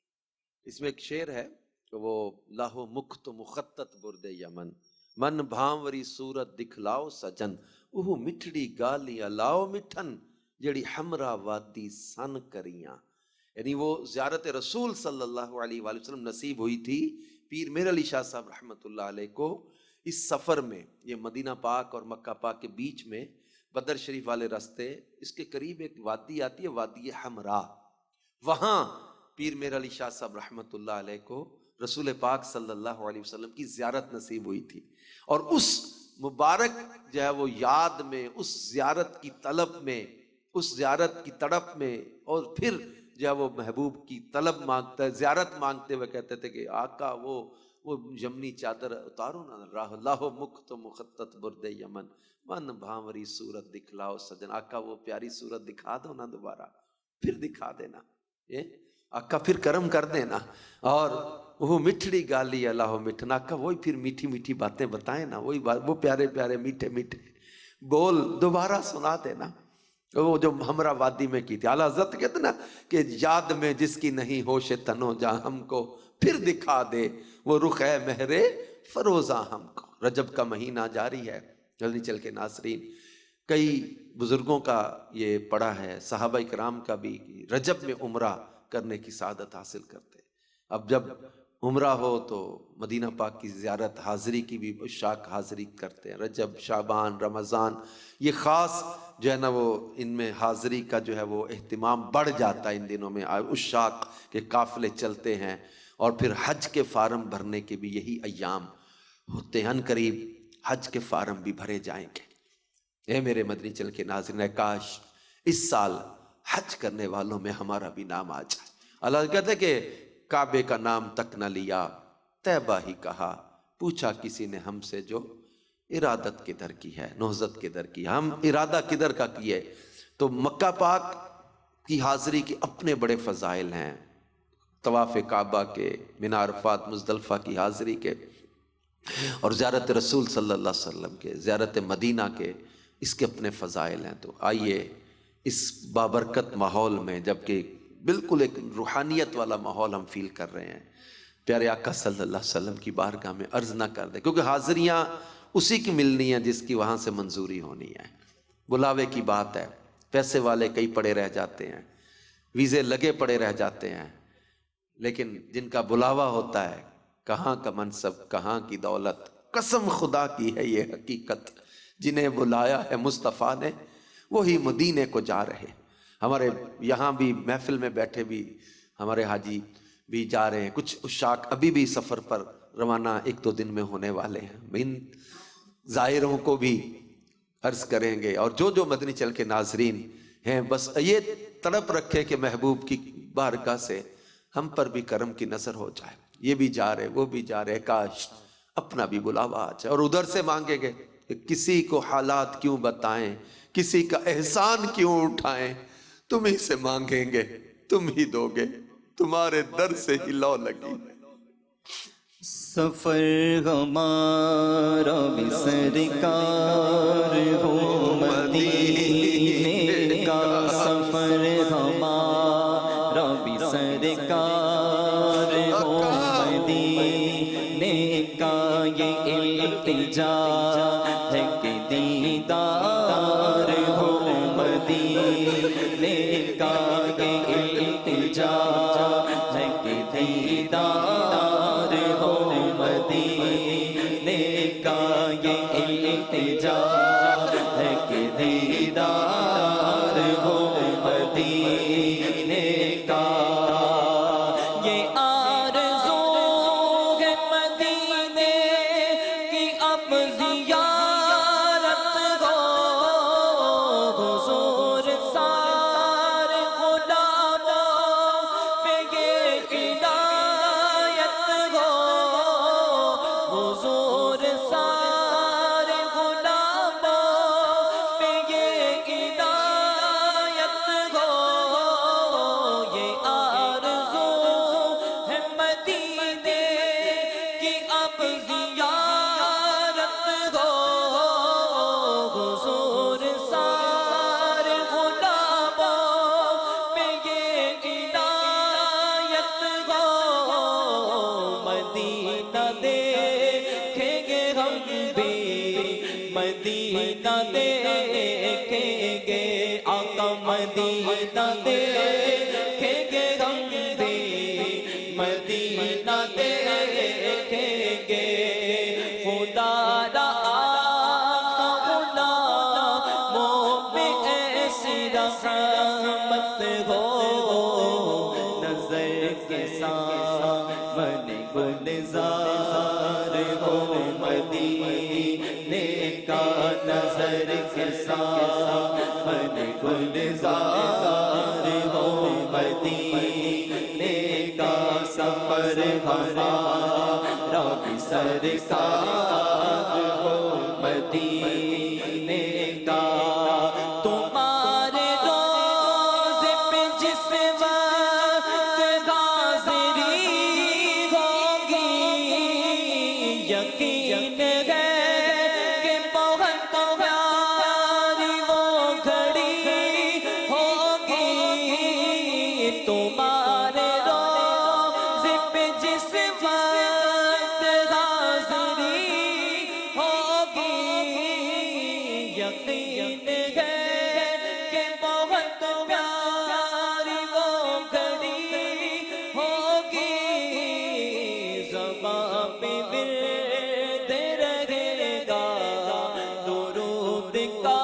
اس میں ایک شعر ہے کہ وہ لاہو مخت مخطط برد یمن، من بھانوری صورت دکھلاؤ سجن، وہ مٹھڑی گالیاں لاؤ مٹھن، جڑی ہمراہ وادی سن کریاں۔ یعنی وہ زیارت رسول صلی اللہ علیہ وآلہ وسلم نصیب ہوئی تھی پیر میر علی شاہ صاحب رحمۃ اللہ علیہ کو اس سفر میں۔ یہ مدینہ پاک اور مکہ پاک کے بیچ میں بدر شریف والے راستے، اس کے قریب ایک وادی آتی ہے، وادی حمراء، وہاں پیر میر علی شاہ صاحب رحمۃ اللہ علیہ کو رسول پاک صلی اللہ علیہ وسلم کی زیارت نصیب ہوئی تھی، اور اس مبارک جو ہے وہ یاد میں، اس زیارت کی طلب میں، اس زیارت کی تڑپ میں، اور پھر جو ہے وہ محبوب کی طلب مانگتا ہے، زیارت مانگتے ہوئے کہتے تھے کہ آقا وہ یمنی چادر اتارو نا، راہ لاہو مکھ تو مخطط برد یمن، من بھانوری صورت دکھلاؤ سجن، آقا وہ پیاری صورت دکھا دو نا دوبارہ، پھر دکھا دینا، آقا پھر کرم کر دینا، اور وہ مٹھڑی گالی اللہ مٹھنا، آقا وہی پھر میٹھی میٹھی باتیں بتائیں نا، وہی وہ پیارے پیارے میٹھے میٹھے بول دوبارہ سنا دینا، وہ جو ہمراہ وادی میں کی تھی۔ اعلیٰ حضرت کہتے نا کہ یاد میں جس کی نہیں ہوش تنو جا، ہم کو پھر دکھا دے وہ رخ ہے مہر فروزاں ہم کو۔ رجب کا مہینہ جاری ہے، جلدی چل کے ناظرین، کئی بزرگوں کا یہ پڑھا ہے، صحابہ کرام کا بھی، رجب میں عمرہ کرنے کی سعادت حاصل کرتے۔ اب جب عمرہ ہو تو مدینہ پاک کی زیارت حاضری کی بھی عشاق حاضری کرتے ہیں، رجب، شعبان، رمضان، یہ خاص جو ہے نا وہ ان میں حاضری کا جو ہے وہ اہتمام بڑھ جاتا ہے۔ ان دنوں میں عشاق کے قافلے چلتے ہیں، اور پھر حج کے فارم بھرنے کے بھی یہی ایام ہوتے ہیں، ان قریب حج کے فارم بھی بھرے جائیں گے۔ اے میرے مدنی چل کے ناظرین، کاش اس سال حج کرنے والوں میں ہمارا بھی نام آ جائے۔ اللہ کہتے کہ کعبے کا نام تک نہ لیا، طیبہ ہی کہا، پوچھا کسی نے ہم سے جو ارادت کدھر کی ہے، نہضت کدھر کی، ہم ارادہ کدھر کا کیے۔ تو مکہ پاک کی حاضری کے اپنے بڑے فضائل ہیں، طواف کعبہ کے، من عرفات مزدلفہ کی حاضری کے، اور زیارت رسول صلی اللہ علیہ وسلم کے، زیارت مدینہ کے، اس کے اپنے فضائل ہیں۔ تو آئیے اس بابرکت ماحول میں، جبکہ بالکل ایک روحانیت والا ماحول ہم فیل کر رہے ہیں، پیارے آقا صلی اللہ علیہ وسلم کی بارگاہ میں عرض نہ کر دیں، کیونکہ حاضریاں اسی کی ملنی ہیں جس کی وہاں سے منظوری ہونی ہے۔ بلاوے کی بات ہے، پیسے والے کئی پڑے رہ جاتے ہیں، ویزے لگے پڑے رہ جاتے ہیں، لیکن جن کا بلاوا ہوتا ہے، کہاں کا منصب، کہاں کی دولت، قسم خدا کی ہے یہ حقیقت، جنہیں بلایا ہے مصطفیٰ نے وہی مدینے کو جا رہے۔ ہمارے یہاں بھی محفل میں بیٹھے بھی ہمارے حاجی بھی جا رہے ہیں، کچھ عشاق ابھی بھی سفر پر روانہ 1-2 دن میں ہونے والے ہیں۔ ان ظاہروں کو بھی عرض کریں گے، اور جو مدنی چل کے ناظرین ہیں، بس یہ تڑپ رکھے کہ محبوب کی بارگاہ سے ہم پر بھی کرم کی نظر ہو جائے۔ یہ بھی جا رہے، وہ بھی جا رہے، کاش اپنا بھی بلاوا آ جائے۔ اور ادھر سے مانگیں گے کہ کسی کو حالات کیوں بتائیں، کسی کا احسان کیوں اٹھائیں، تم ہی سے مانگیں گے، تم ہی دو گے، تمہارے در سے ہی لو لگی۔ سفر ہمارا بھی سرکار ہو مدینے کا، سفر ہمارا بھی سرکار ہو مدینے کا، یہ التجا ہے کہ دیدار ہو مدینے کا، یہ التجا ہے کہ دیدار ہو مدینے کا، یہ التجا ہے کہ دیدار ہو مدینے کا، یہ آرزو ہے مدینے کی اب زیارت ہو، حضور سارے غلاموں پہ یہ عنایت ہو، حضور سارے غلاموں پہ یہ عنایت ہو، یہ آرزو ہے مدینے کی اب زیارت ہو، حضور سارے غلاموں پہ یہ عنایت ہو، مدینہ دیکھیں گے ہم مدینہ دیکھیں گے آقا مدینہ دیکھیں گے ہم بھی مدینہ دیکھیں گے خدا را آقا غلاموں پہ ایسی رحمت ہو نظر کے سامنے گلزار ہو مدینے کا نظر کے سامنے گلزار ہو مدینے کا سفر ہمارا بھی سرکار ہو مدینے کا تمہارے روزے پہ جس وقت حاضری ہوگی یقین ہے کہ بہت پیاری وہ گھڑی ہوگی تمہارے روزے پہ جس وقت حاضری ہوگی یقین ہے کہ بہت پیاری وہ گھڑی ہوگی زباں پہ ورد رہے گا درود کا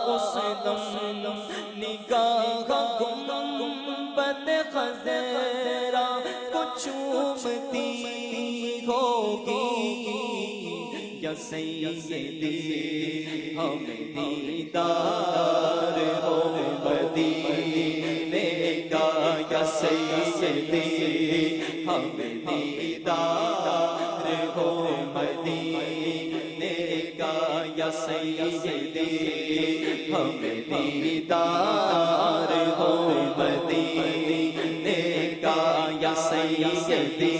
اس دم نگاہ گنبد خضرا کو چومتی ہوگی یا سیدی ہمیں دیدار ہو مدینے کا یا سیدی ہمیں دیدار ہو مدینے کا یا سیدی ہمیں دیدار ہو مدینے کا یا سیدی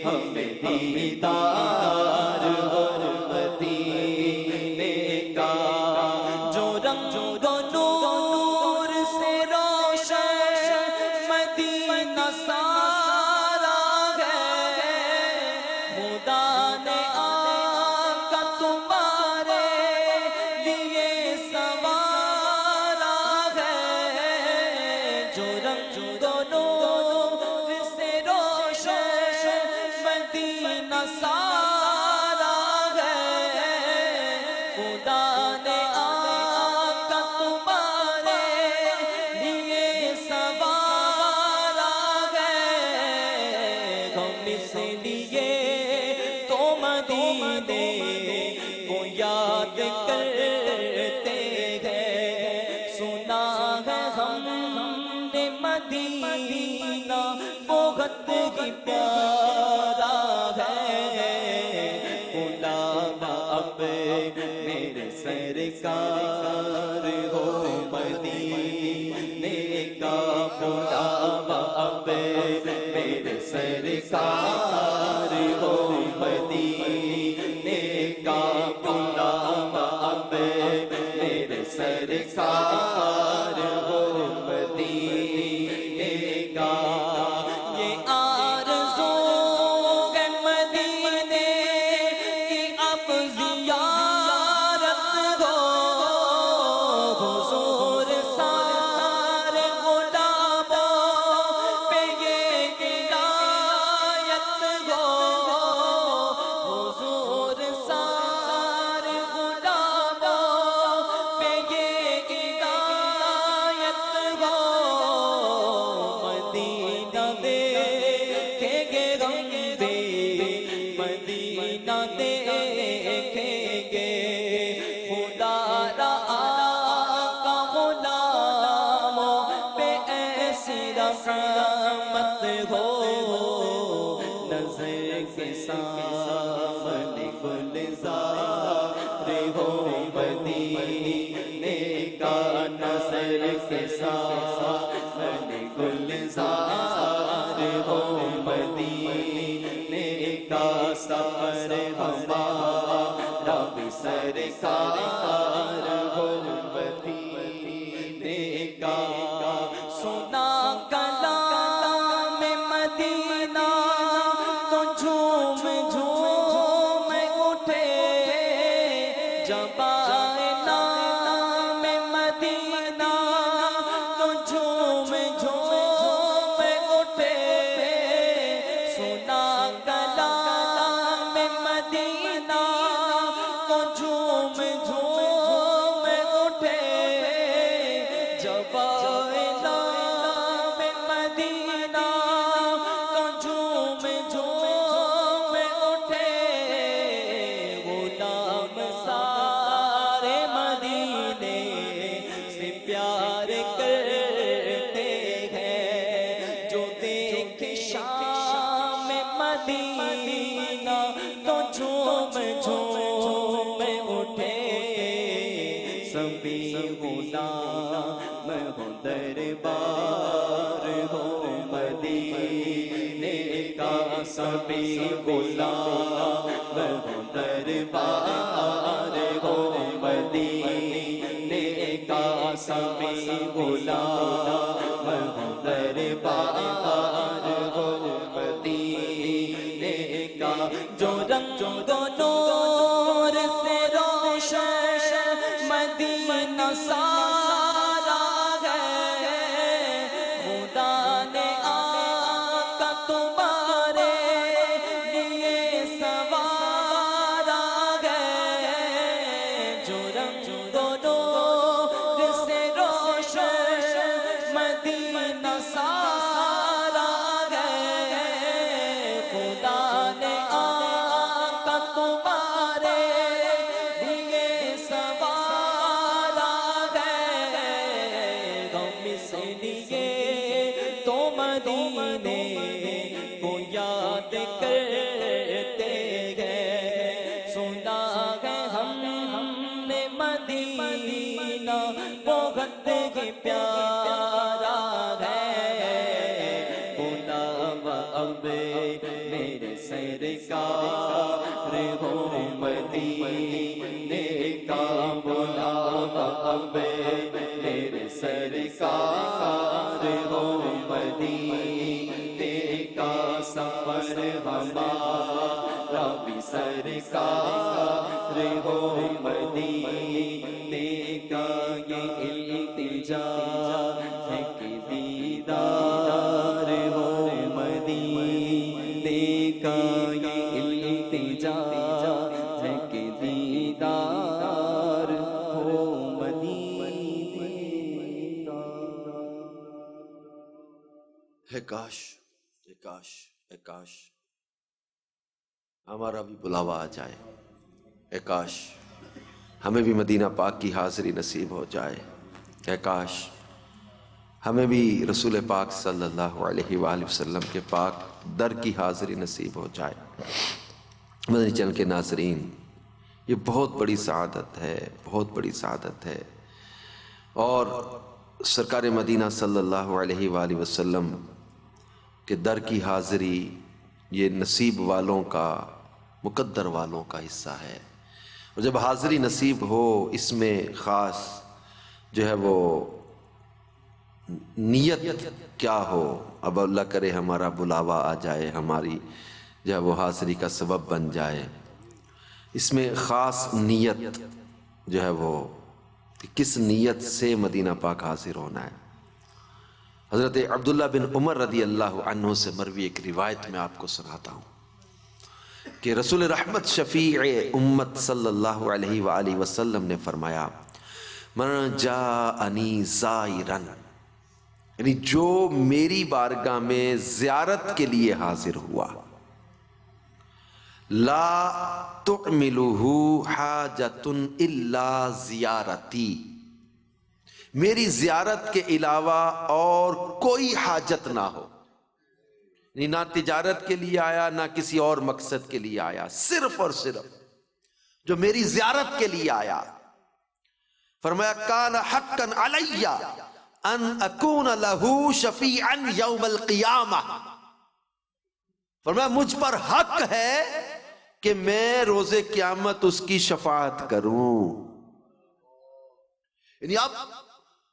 ہمیں دیدار ہو مدینے کا جو رنگ و نور سے روشن مدینہ سارا ہے خدا نے آقا تمہارے لیے سوارا ہے جو رنگ و نور سے روشن مدینہ سارا ہے خدا نے آقا تمہارے لیے سوارا ہے ہم اس لیے تو مدینے کو یاد کرتے ہیں سنا ہے ہم نے مدینہ بہت ہی پیارا ہے غلام اب میرے سرکار ہو مدینے کا غلام اب میرے سرکار ہو مدینے کا غلام اب میرے سرکار ہو مدینے کا یہ آرزو ہے مدینے کی اب زیارت ہو حضور سارے غلاموں پہ یہ عنایت ہو حضور سارے غلاموں پہ یہ عنایت ہو مدینہ دیکھیں گے ہم بھی مدینہ دیکھیں گے خدا را آقا غلاموں پہ ایسی رحمت ہو نظر کے سامنے گلزار ہو مدینے کا نظر کے سامنے گلزار ہو مدینے کا سفر ہمارا بھی سرکار ہو مدینے کا سنا کلام مدینہ تو جھوم جھوم اٹھے جب جھوم جھوم اٹھے جب آئے نام مدینہ تو جھوم جھوم اٹھے غلام سارے مدینے سے پیار کرتے ہیں جو دیکھ شام مدینہ تو جھوم جھوم اٹھے سبھی غلام ہو دربار ہو مدینے کا سبھی غلام ہو دربار ہو مدینے کا سبھی غلام ہو دربار ہو مدینے کا جو رنگ و نور سے روشن مدینہ سارا ہے خدا نے آقا تمہارے لیے سوارا ہے جو رنگ و نور سے روشن مدینہ سارا ہے خدا نے آقا تمہارے لیے سوارا ہے غم اس لیے تو مدینے کو یاد کرتے ہیں سنا ہے ہم نے مدینہ بہت ہی پیارا ہے غلام اب میرے سرکار ہو مدینے کا غلام اب میرے سرکار ہو مدینے کا سفر ہمارا بھی سرکار ہو مدینے کا یہ التجا ہے کہ دیدار ہو مدینے کا یہ التجا ہے کہ دیدار ہو مدینے کا ہے کاش ہے کاش ہے کاش ہمارا بھی بلاوا آ جائے، اے کاش ہمیں بھی مدینہ پاک کی حاضری نصیب ہو جائے، اے کاش ہمیں بھی رسول پاک صلی اللہ علیہ وآلہ وسلم کے پاک در کی حاضری نصیب ہو جائے۔ مدنی چینل کے ناظرین، یہ بہت بڑی سعادت ہے، بہت بڑی سعادت ہے، اور سرکار مدینہ صلی اللہ علیہ وآلہ وسلم کے در کی حاضری یہ نصیب والوں کا، مقدر والوں کا حصہ ہے، اور جب حاضری نصیب ہو اس میں خاص جو ہے وہ نیت کیا ہو، اب اللہ کرے ہمارا بلاوا آ جائے، ہماری جو ہے وہ حاضری کا سبب بن جائے، اس میں خاص نیت جو ہے وہ کس نیت سے مدینہ پاک حاضر ہونا ہے۔ حضرت عبداللہ بن عمر رضی اللہ عنہ سے مروی ایک روایت میں آپ کو سناتا ہوں کہ رسول رحمت شفیع امت صلی اللہ علیہ وآلہ وسلم نے فرمایا، من جاءنی زائرن، یعنی جو میری بارگاہ میں زیارت کے لیے حاضر ہوا، لا تعملہ حاجت الا زیارتی، میری زیارت کے علاوہ اور کوئی حاجت نہ ہو، نہ تجارت کے لیے آیا نہ کسی اور مقصد کے لیے آیا، صرف اور صرف جو میری زیارت کے لیے آیا، فرمایا کان حقا علی ان اکون لہ شفیعا یوم القیامہ، فرمایا مجھ پر حق ہے کہ میں روز قیامت اس کی شفاعت کروں۔ یعنی آپ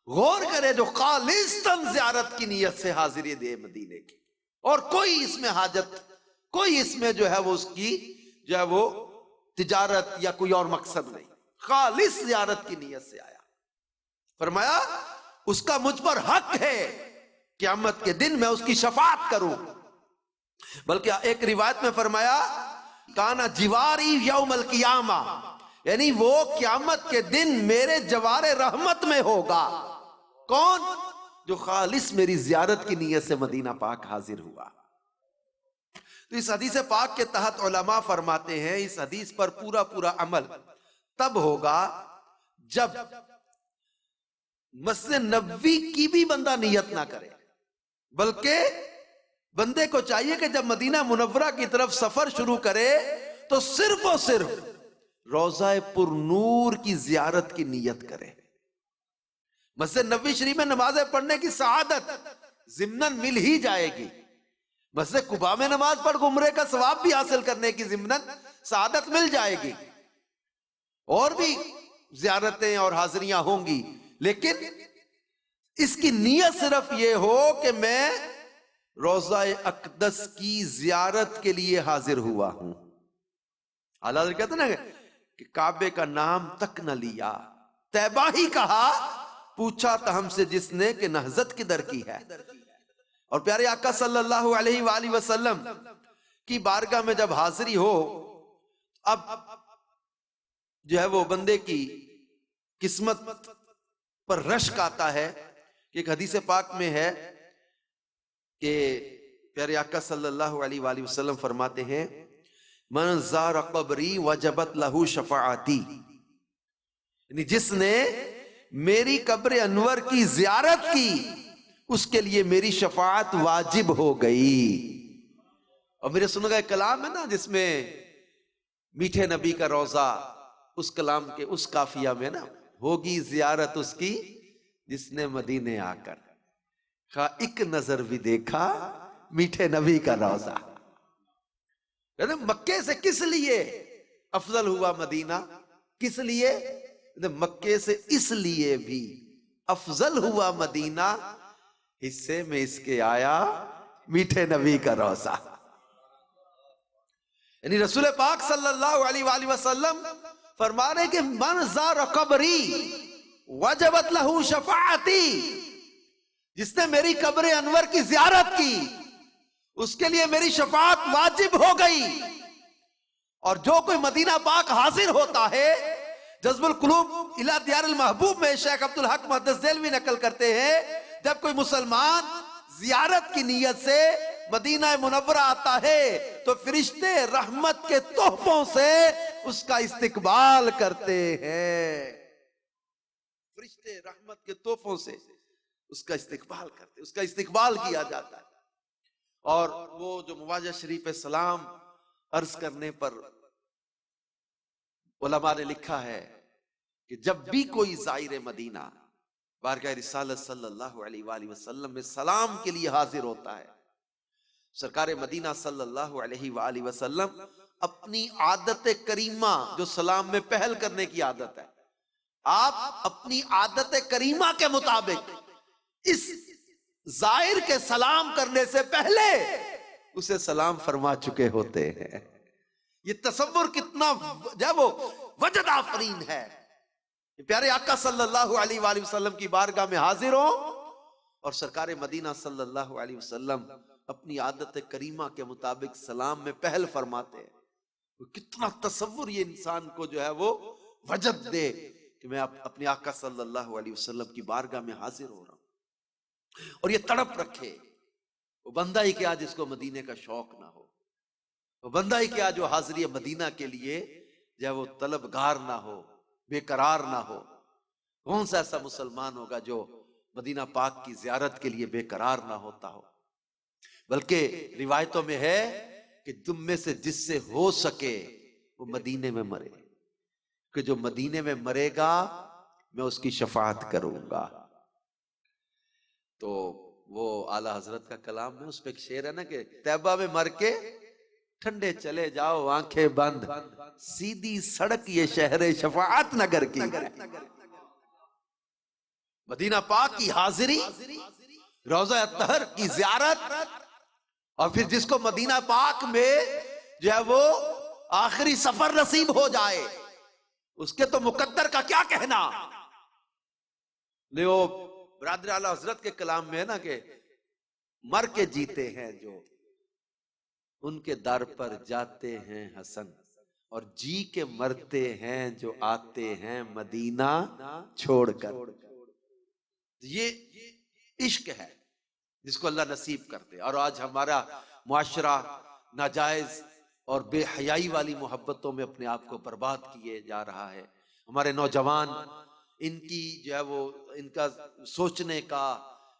غور کریں، جو خالصتاً زیارت کی نیت سے حاضری دے مدینے کی، اور کوئی اس میں حاجت، کوئی اس میں جو ہے وہ اس کی جو ہے وہ تجارت یا کوئی اور مقصد نہیں، خالص زیارت کی نیت سے آیا، فرمایا اس کا مجھ پر حق ہے قیامت کے دن میں اس کی شفاعت کروں۔ بلکہ ایک روایت میں فرمایا کانا جواری یوم القیامہ، یعنی وہ قیامت کے دن میرے جوار رحمت میں ہوگا. کون؟ جو خالص میری زیارت کی نیت سے مدینہ پاک حاضر ہوا. تو اس حدیث پاک کے تحت علماء فرماتے ہیں اس حدیث پر پورا عمل تب ہوگا جب مسجد نبوی کی بھی بندہ نیت نہ کرے، بلکہ بندے کو چاہیے کہ جب مدینہ منورہ کی طرف سفر شروع کرے تو صرف اور صرف روضہ پر نور کی زیارت کی نیت کرے. مسجد نبوی شریف میں نمازیں پڑھنے کی سعادت ضمناً مل ہی جائے گی. مسجد قباء میں نماز پڑھ عمرے کا ثواب بھی حاصل کرنے کی ضمناً سعادت مل جائے گی، اور بھی زیارتیں اور حاضریاں ہوں گی، لیکن اس کی نیت صرف یہ ہو کہ میں روضہ اقدس کی زیارت کے لیے حاضر ہوا ہوں. اعلیٰ حضرت کہتے ہیں نا کہ کعبے کا نام تک نہ لیا، طیبہ ہی کہا، پوچھا تھا ہم سے جس نے کہ نہضت کدھر کی ہے. اور پیارے آقا صلی اللہ علیہ وآلہ وسلم کی بارگاہ میں جب حاضری ہو، اب جو ہے وہ بندے کی قسمت پر رشک آتا ہے. کہ ایک حدیث پاک میں ہے کہ پیارے آقا صلی اللہ علیہ وآلہ وسلم فرماتے ہیں من زار قبری وجبت لہو شفاعتی، یعنی جس نے میری قبر انور کی زیارت کی اس کے لیے میری شفاعت واجب ہو گئی. اور میرے سننے کا ایک کلام ہے نا جس میں میٹھے نبی کا روضہ، اس کلام کے اس قافیہ میں نا ہوگی زیارت اس کی جس نے مدینے آ کر خواہ ایک نظر بھی دیکھا میٹھے نبی کا روضہ. مکے سے کس لیے افضل ہوا مدینہ؟ کس لیے؟ مکے سے اس لیے بھی افضل ہوا مدینہ، حصے میں اس کے آیا میٹھے نبی کا روضہ. یعنی رسول پاک صلی اللہ علیہ وآلہ وسلم فرما رہے کہ من زار قبری وجبت لہو شفاعتی، جس نے میری قبر انور کی زیارت کی اس کے لیے میری شفاعت واجب ہو گئی. اور جو کوئی مدینہ پاک حاضر ہوتا ہے، جذب القلوب الی دیار المحبوب میں شیخ عبدالحق محدث دہلوی نقل کرتے ہیں جب کوئی مسلمان زیارت کی نیت سے مدینہ منورہ آتا ہے تو فرشتے رحمت کے تحفوں سے اس کا استقبال کرتے ہیں. فرشتے رحمت کے تحفوں سے اس کا استقبال کرتے، اس کا استقبال کیا جاتا ہے. اور وہ جو مواجہ شریف سلام عرض کرنے پر علماء نے لکھا ہے کہ جب بھی کوئی زائر مدینہ بارگاہ رسالت صلی اللہ علیہ وآلہ وسلم میں سلام کے لیے حاضر ہوتا ہے، سرکار مدینہ صلی اللہ علیہ وآلہ وسلم اپنی عادت کریمہ جو سلام میں پہل کرنے کی عادت ہے، آپ اپنی عادت کریمہ کے مطابق اس زائر کے سلام کرنے سے پہلے اسے سلام فرما چکے ہوتے ہیں. یہ تصور کتنا جب وہ وجد آفرین ہے. پیارے آقا صلی اللہ علیہ وآلہ وسلم کی بارگاہ میں حاضر ہوں اور سرکار مدینہ صلی اللہ علیہ وسلم اپنی عادت کریمہ کے مطابق سلام میں پہل فرماتے ہیں. کتنا تصور یہ انسان کو جو ہے وہ وجد دے کہ میں اپنے آقا صلی اللہ علیہ وسلم کی بارگاہ میں حاضر ہو رہا ہوں. اور یہ تڑپ رکھے، وہ بندہ ہی کیا جس کو مدینے کا شوق نہ ہو، وہ بندہ ہی کیا جو حاضری مدینہ کے لیے جو ہے وہ طلبگار نہ ہو، بے قرار نہ ہو. کون سا ایسا مسلمان ہوگا جو مدینہ پاک کی زیارت کے لیے بے قرار نہ ہوتا ہو؟ بلکہ روایتوں میں ہے کہ تم میں سے جس سے ہو سکے وہ مدینے میں مرے، کہ جو مدینے میں مرے گا میں اس کی شفاعت کروں گا. تو وہ اعلیٰ حضرت کا کلام میں اس پہ ایک شعر ہے نا کہ طیبہ میں مر کے ٹھنڈے چلے جاؤ آنکھیں بند، سیدھی سڑک یہ شہر شفاعت نگر کی. مدینہ پاک کی حاضری، روضہ اطہر کی زیارت، اور پھر جس کو مدینہ پاک میں جو ہے وہ آخری سفر نصیب ہو جائے اس کے تو مقدر کا کیا کہنا. لے وہ برادر اعلیٰ حضرت کے کلام میں ہے نا کہ مر کے جیتے ہیں جو ان کے در پر جاتے ہیں حسن، اور جی کے مرتے ہیں جو آتے ہیں مدینہ چھوڑ کر. یہ عشق ہے جس کو اللہ نصیب کرتے. اور آج ہمارا معاشرہ ناجائز اور بے حیائی والی محبتوں میں اپنے آپ کو برباد کیے جا رہا ہے. ہمارے نوجوان ان کی جو ہے وہ ان کا سوچنے کا،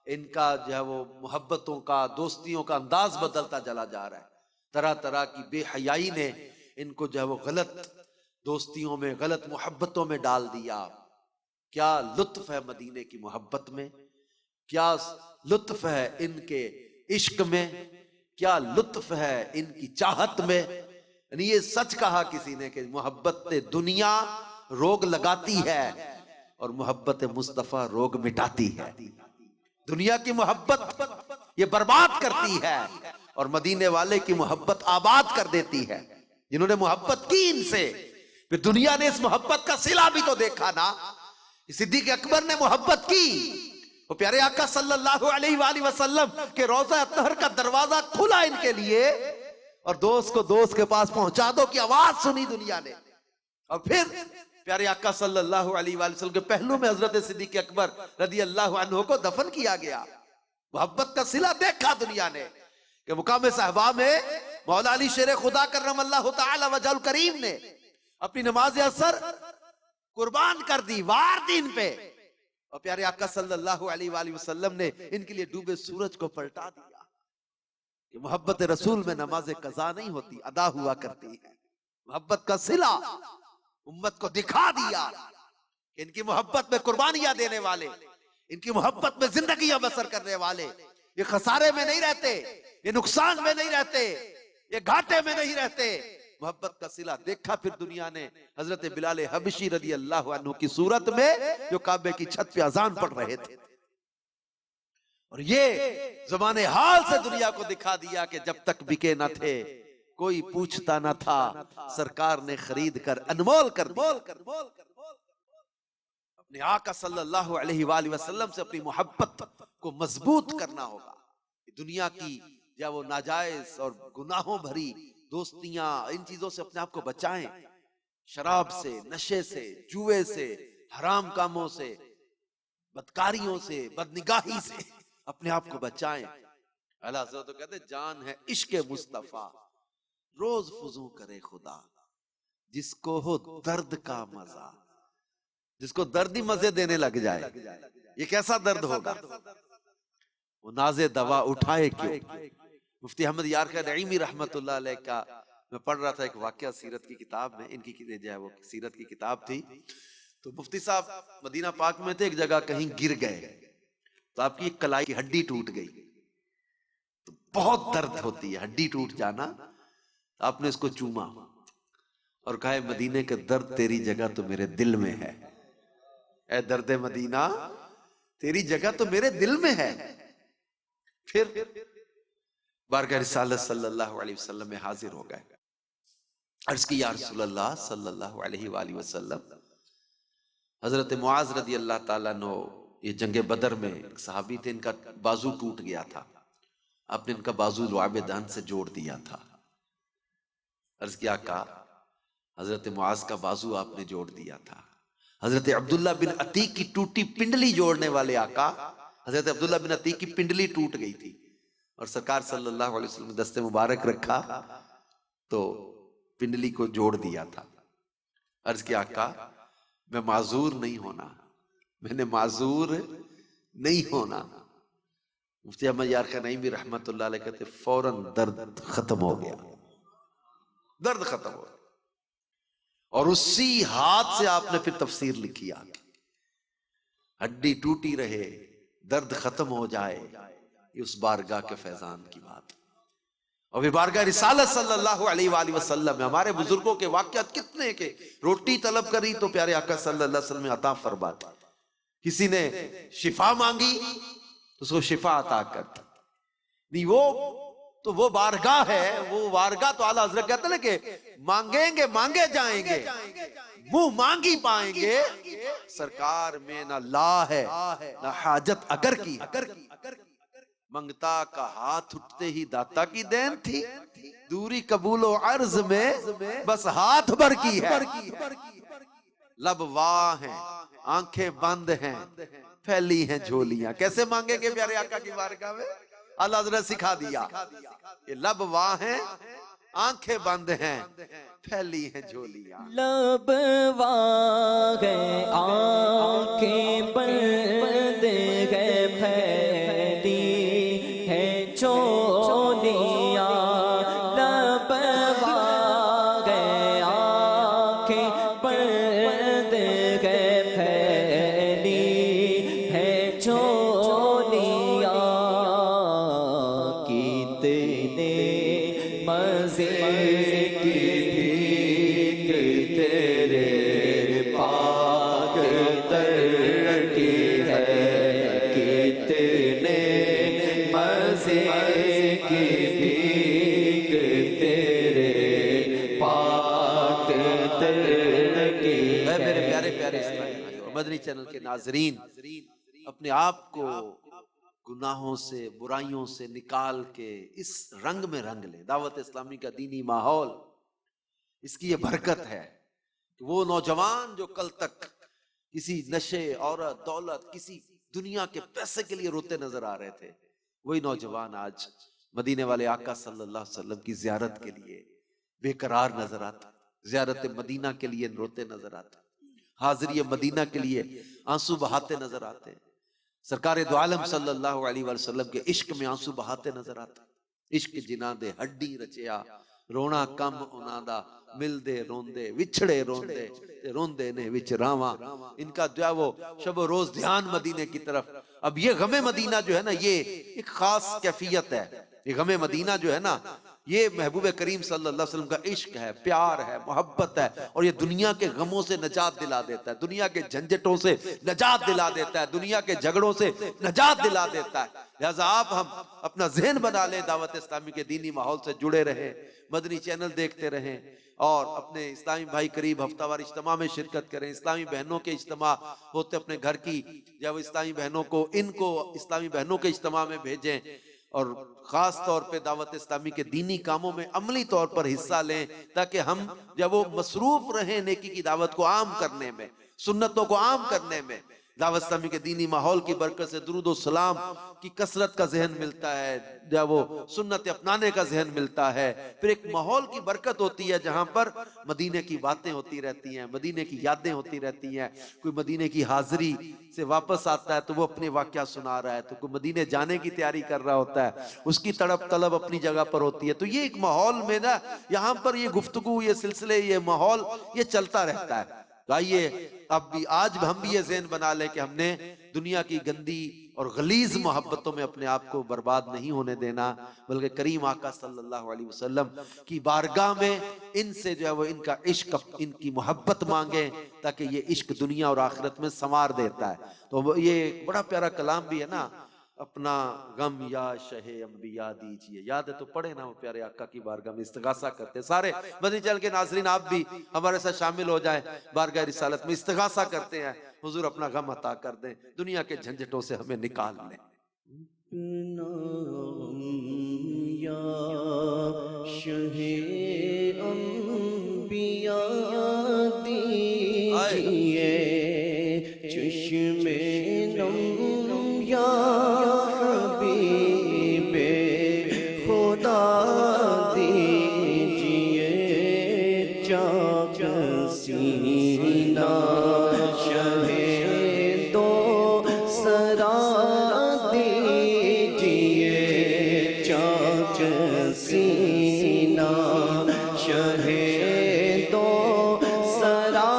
ان کا جو ہے وہ محبتوں کا، دوستیوں کا انداز بدلتا چلا جا رہا ہے. طرح طرح کی بے حیائی نے ان کو جو ہے وہ غلط دوستیوں میں، غلط محبتوں میں ڈال دیا. کیا لطف ہے مدینے کی محبت میں، کیا لطف ہے ان کے عشق میں، کیا لطف ہے ان کی چاہت میں. یعنی یہ سچ کہا کسی نے کہ محبت دنیا روگ لگاتی ہے اور محبت مصطفیٰ روگ مٹاتی ہے. دنیا کی محبت یہ برباد کرتی ہے اور مدینے والے کی محبت آباد کر دیتی ہے. جنہوں نے محبت کی ان سے، پھر دنیا نے اس محبت کا صلہ بھی تو دیکھا نا. صدیق اکبر نے محبت کی، وہ پیارے آقا صلی اللہ علیہ وآلہ وسلم کے روضہ اطہر کا دروازہ کھلا ان کے لیے، اور دوست کو دوست کے پاس پہنچا دو کی آواز سنی دنیا نے. اور پھر پیارے آقا صلی اللہ علیہ وآلہ وسلم کے پہلو میں حضرت صدیق اکبر رضی اللہ عنہ کو دفن کیا گیا. محبت کا صلہ دیکھا دنیا نے کہ مقام صحابہ میں مولا علی شیر خدا کرم اللہ تعالی وجہ الکریم نے اپنی نماز عصر قربان کر دی، وار دین پہ، اور پیارے آقا صلی اللہ علیہ وآلہ وسلم نے ان کے لیے ڈوبے سورج کو پلٹا دیا کہ محبت رسول میں نماز قضا نہیں ہوتی، ادا ہوا کرتی ہے. محبت کا صلہ امت کو دکھا دیا کہ ان کی محبت میں قربانیاں دینے والے، ان کی محبت میں زندگیاں بسر کرنے والے یہ خسارے میں نہیں رہتے، یہ نقصان میں نہیں رہتے، یہ گھاٹے میں نہیں رہتے. محبت کا صلہ دیکھا پھر دنیا نے حضرت بلال حبشی رضی اللہ عنہ کی صورت میں جو کعبے کی چھت پہ اذان پڑھ رہے تھے. اور یہ زمان حال سے دنیا کو دکھا دیا کہ جب تک بکے نہ تھے کوئی پوچھتا نہ تھا، سرکار نے خرید کر انمول کر دیا. اپنے آقا صلی اللہ علیہ وآلہ وسلم سے اپنی محبت کو مضبوط کرنا ہوگا. دنیا کی یا وہ ناجائز اور گناہوں بھری دوستیاں، ان چیزوں سے اپنے آپ کو بچائیں. شراب سے، نشے سے، جوئے سے، حرام کاموں سے، بدکاریوں سے، بدنگاہی سے اپنے آپ کو بچائیں. اللہ حضرت کہتے جان ہے عشق مصطفیٰ، روز فضو کرے خدا، جس کو ہو درد کا مزہ، جس کو درد ہی مزے دینے لگ جائے یہ کیسا درد ہوگا. وہ ناز دوا اٹھائے کیوں. مفتی احمد یارقہ نعیمی رحمت اللہ علیہ کا میں پڑھ رہا تھا ایک واقعہ سیرت کی کتاب میں، ان کی جو ہے وہ سیرت کی کتاب تھی. تو مفتی صاحب مدینہ پاک میں تھے، ایک جگہ کہیں گر گئے تو آپ کی ایک کلائی کی ہڈی ٹوٹ گئی. تو بہت درد ہوتی ہے ہڈی ٹوٹ جانا. آپ نے اس کو چوما اور کہا مدینے کے درد تیری جگہ تو میرے دل میں ہے. اے درد مدینہ تیری جگہ تو میرے دل میں ہے. پھر بارگاہ رسالت صلی اللہ علیہ وسلم میں حاضر ہو گئے. عرض کی یا رسول اللہ صلی اللہ علیہ وآلہ وسلم، حضرت معاذ رضی اللہ تعالیٰ عنہ یہ جنگ بدر میں ایک صحابی تھے، ان کا بازو ٹوٹ گیا تھا، آپ نے ان کا بازو لعاب دہن سے جوڑ دیا تھا. عرض کیا آقا حضرت معاذ کا بازو آپ نے جوڑ دیا تھا. حضرت عبداللہ بن عتیق کی ٹوٹی پنڈلی جوڑنے والے آقا، حضرت عبداللہ بن عتیق کی پنڈلی ٹوٹ گئی تھی اور سرکار صلی اللہ علیہ وسلم نے دست مبارک رکھا تو پنڈلی کو جوڑ دیا تھا. عرض کیا آقا میں معذور نہیں ہونا، میں نے معذور نہیں ہونا. مفتی احمد یارقہ نعیمی رحمت اللہ علیہ کہتے فوراً درد ختم ہو گیا، درد ختم ہو گیا. اور اسی ہاتھ سے آپ نے پھر تفسیر لکھی آگے، ہڈی ٹوٹی رہے درد ختم ہو جائے، یہ اس بارگاہ کے فیضان کی بات. اور یہ بارگاہ رسالت صلی اللہ علیہ وآلہ وسلم میں ہمارے بزرگوں کے واقعات کتنے کہ روٹی طلب کری تو پیارے آقا صلی اللہ علیہ وسلم عطا فرماتے. کسی نے شفا مانگی تو اس کو شفا عطا کرتا. نہیں وہ بارگاہ ہے، وہ بارگاہ تو اعلیٰ حضرت کہتے ہیں کہ مانگیں گے مانگے جائیں گے، منہ مانگی پائیں گے. سرکار میں نہ لا ہے نہ حاجت اگر کی، منگتا کا ہاتھ اٹھتے ہی داتا کی دین تھی. دوری قبول و عرض میں بس ہاتھ بھر کی ہے. لب واہ ہیں، آنکھیں بند ہیں، پھیلی ہیں جھولیاں. کیسے مانگیں گے پیارے آقا کی بارگاہ میں؟ اللہ حضرت سکھا دیا. یہ لب واہ ہیں، آنکھیں بند ہیں، پھیلی ہیں جھولیاں. لب واگے آنکھیں بند گئے پھیلی ہے چولیاں. لب واگے آنکھیں بند گئے پھیلی ہے چولیاں. کتنے مزے کی بھیک تیرے پاک در کی ہے. کتنے مزے کی بھیک تیرے پاک در کی اے میرے ہے. پیارے پیارے اسلامی بھائیو، مدنی چینل کے ناظرین، اپنے آپ کو گناہوں سے، برائیوں سے نکال کے اس رنگ میں رنگ لیں. دعوت اسلامی کا دینی ماحول، اس کی یہ برکت ہے کہ وہ نوجوان جو کل تک کسی نشے، عورت، دولت، کسی دنیا کے پیسے کے لیے روتے نظر آ رہے تھے، وہی نوجوان آج مدینے والے آقا صلی اللہ علیہ وسلم کی زیارت کے لیے بے قرار نظر آتا، زیارت مدینہ کے لیے روتے نظر آتا، حاضری مدینہ کے لیے آنسو بہاتے نظر آتے ہیں، سرکار دو عالم صلی اللہ علیہ وسلم کے عشق میں آنسو بہاتے نظر آتا. عشق جناں دے ہڈی رچیا، رونا کم انہاں دا، مل دے روندے وچھڑے روندے تے روندے نے وچ راواں. ان کا جو ہے وہ شب و روز دھیان مدینے کی طرف. اب یہ غم مدینہ جو ہے نا، یہ ایک خاص کیفیت ہے. یہ غم مدینہ جو ہے نا، یہ محبوب کریم صلی اللہ علیہ وسلم کا عشق ہے، پیار ہے، محبت ہے، اور یہ دنیا کے غموں سے نجات دلا دیتا ہے، دنیا کے جھنجٹوں سے نجات دلا دیتا ہے، دنیا کے جھگڑوں سے نجات دلا دیتا ہے. لہذا آپ ہم اپنا ذہن بنا لیں، دعوت اسلامی کے دینی ماحول سے جڑے رہیں، مدنی چینل دیکھتے رہیں، اور اپنے اسلامی بھائی قریب ہفتہ وار اجتماع میں شرکت کریں. اسلامی بہنوں کے اجتماع ہوتے اپنے گھر کی، جب اسلامی بہنوں کو، ان کو اسلامی بہنوں کے اجتماع میں بھیجیں، اور خاص طور پہ دعوت اسلامی کے دینی کاموں میں عملی طور پر حصہ لیں، تاکہ ہم جب وہ مصروف رہیں نیکی کی دعوت کو عام کرنے میں، سنتوں کو عام کرنے میں. دعوت اسلامی کے دینی ماحول کی برکت سے درود و سلام کی کثرت کا ذہن ملتا ہے، جب وہ سنت اپنانے کا ذہن ملتا ہے. پھر ایک ماحول کی برکت ہوتی ہے جہاں پر مدینے کی باتیں ہوتی رہتی ہیں، مدینے کی یادیں ہوتی رہتی ہیں. کوئی مدینے کی حاضری سے واپس آتا ہے تو وہ اپنے واقعہ سنا رہا ہے، تو کوئی مدینے جانے کی تیاری کر رہا ہوتا ہے، اس کی تڑپ طلب اپنی جگہ پر ہوتی ہے. تو یہ ایک ماحول میں نا، یہاں پر یہ گفتگو، یہ سلسلے، یہ ماحول، یہ چلتا رہتا ہے. آئیے اب بھی آج ہم بھی یہ ذہن بنا لیں کہ ہم نے دنیا کی گندی اور غلیظ محبتوں میں اپنے آپ کو برباد نہیں ہونے دینا، بلکہ کریم آقا صلی اللہ علیہ وسلم کی بارگاہ میں ان سے جو ہے وہ ان کا عشق، ان کی محبت مانگیں، تاکہ یہ عشق دنیا اور آخرت میں سنوار دیتا ہے. تو یہ بڑا پیارا کلام بھی ہے نا، اپنا غم یا شہ انبیاء دیجئے. یاد ہے تو پڑھے نا، وہ پیارے آقا کی بارگاہ میں استغاثہ کرتے. سارے مدنی چینل کے ناظرین آپ بھی ہمارے ساتھ شامل ہو جائیں، بارگاہ رسالت میں استغاثہ کرتے ہیں، حضور اپنا غم عطا کر دیں، دنیا کے جھنجھٹوں سے ہمیں نکال لیں. یا شہ انبیاء دیجئے چشم نم یا حبیب خدا دیجئے چاک سینہ شہ دو سرا سینہ شہ دو سرا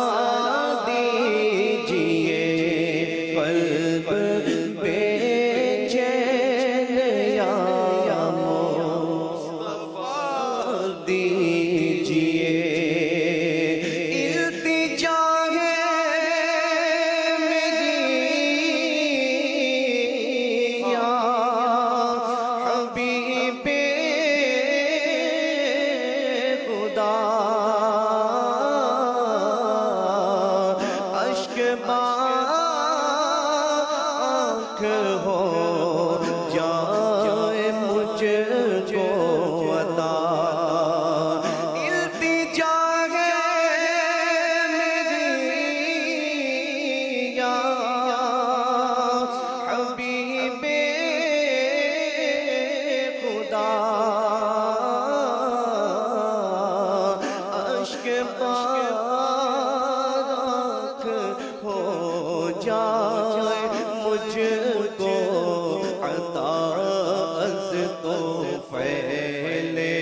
دیجئے قلب بے چین یا مصطفیٰ دیجئے التجا ہے راکھ ہو جائے مجھ کو عطا از تو پہلے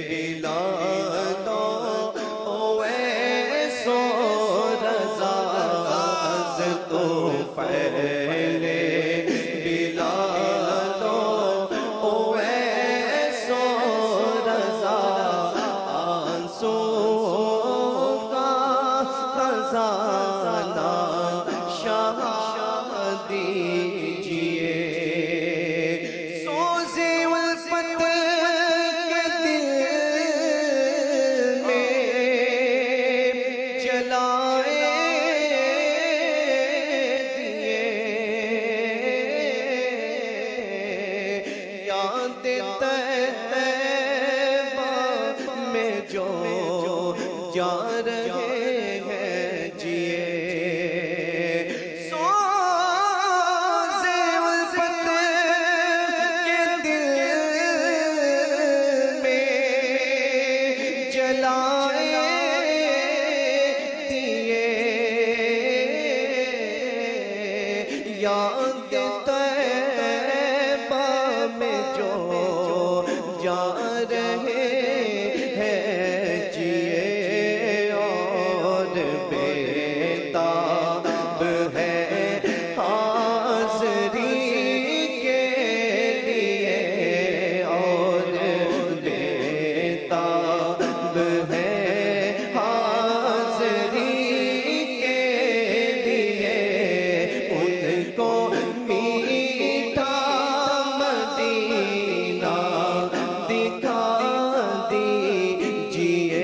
بلاد ویسو رضا از تو پہلے بلاد ویسو رضا آنسو کا خزانہ شاہ دیجئے سوزے الفت کے دل میں جلائے دیے یاد طیبہ میں جو جا رہے ہیں جیے سوزے الفت کے دل میں جلائے دیے یاد طیبہ میں جو جا رہے ہیں جیے اور بیتاب ہے حاضری کے لیے اور بیتاب ہے حاضری کے لیے ان کو میٹھا مدینہ دکھا دیجئے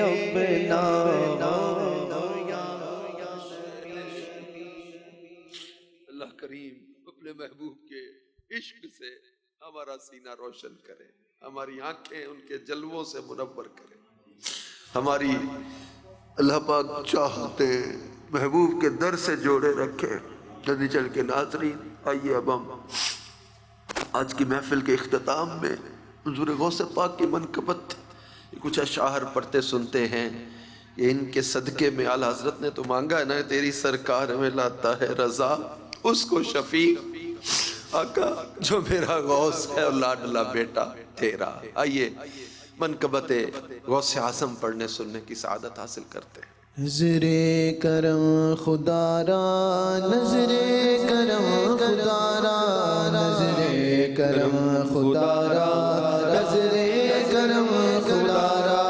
اپنا اللہ کریم اپنے محبوب کے عشق سے ہمارا سینہ روشن کرے، ہماری آنکھیں ان کے جلووں سے منور کرے، ہماری اللہ پاک چاہتے محبوب کے در سے جوڑے رکھے۔ جلدی چل کے ناظرین آئیے اب ہم آج کی محفل کے اختتام میں حضور غوث پاک کی منقبت کچھ اشعار پڑھتے سنتے ہیں کہ ان کے صدقے میں اعلیٰ حضرت نے تو مانگا ہے نا، تیری سرکار میں لاتا ہے رضا اس کو شفیع آقا جو میرا غوث ہے اور لاڈلا بیٹا تیرا۔ آئیے منقبت غوث اعظم پڑھنے سننے کی سعادت حاصل کرتے ہیں۔ نظر کرم خدا را، نظر کرم خدا را، نظر کرم خدا را، نظر کرم خدا را،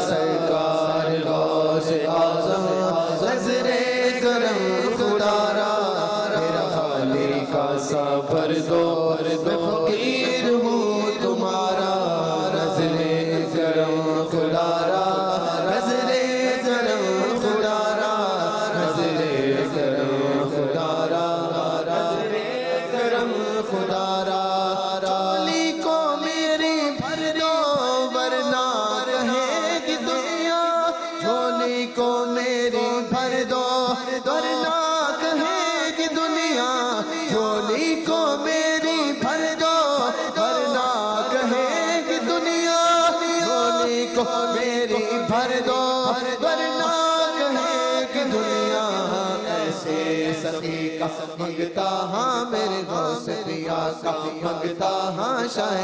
سرکار غوث اعظم نظر کرم خدا را، میرا خالی کا سا بھر دو میں فقیر ہوں تمہارا، نظر کرم خدا را، نظر کرم خدا را، نظر کرم خدا را، نظر کرم خدا را، چولی کو میری بھر دو ورنہ کہے گی دنیا، چولی کو میری بھر دو ورنہ کہے گی دنیا، چولی کو میری بھر دو ورنہ کہے گی دنیا، چولی کو میری بھر دو ورنہ کہے گی دنیا، ایسے سخی کا منگتا ہاں میرے غوث پیا کا منگتا ہاں شاہ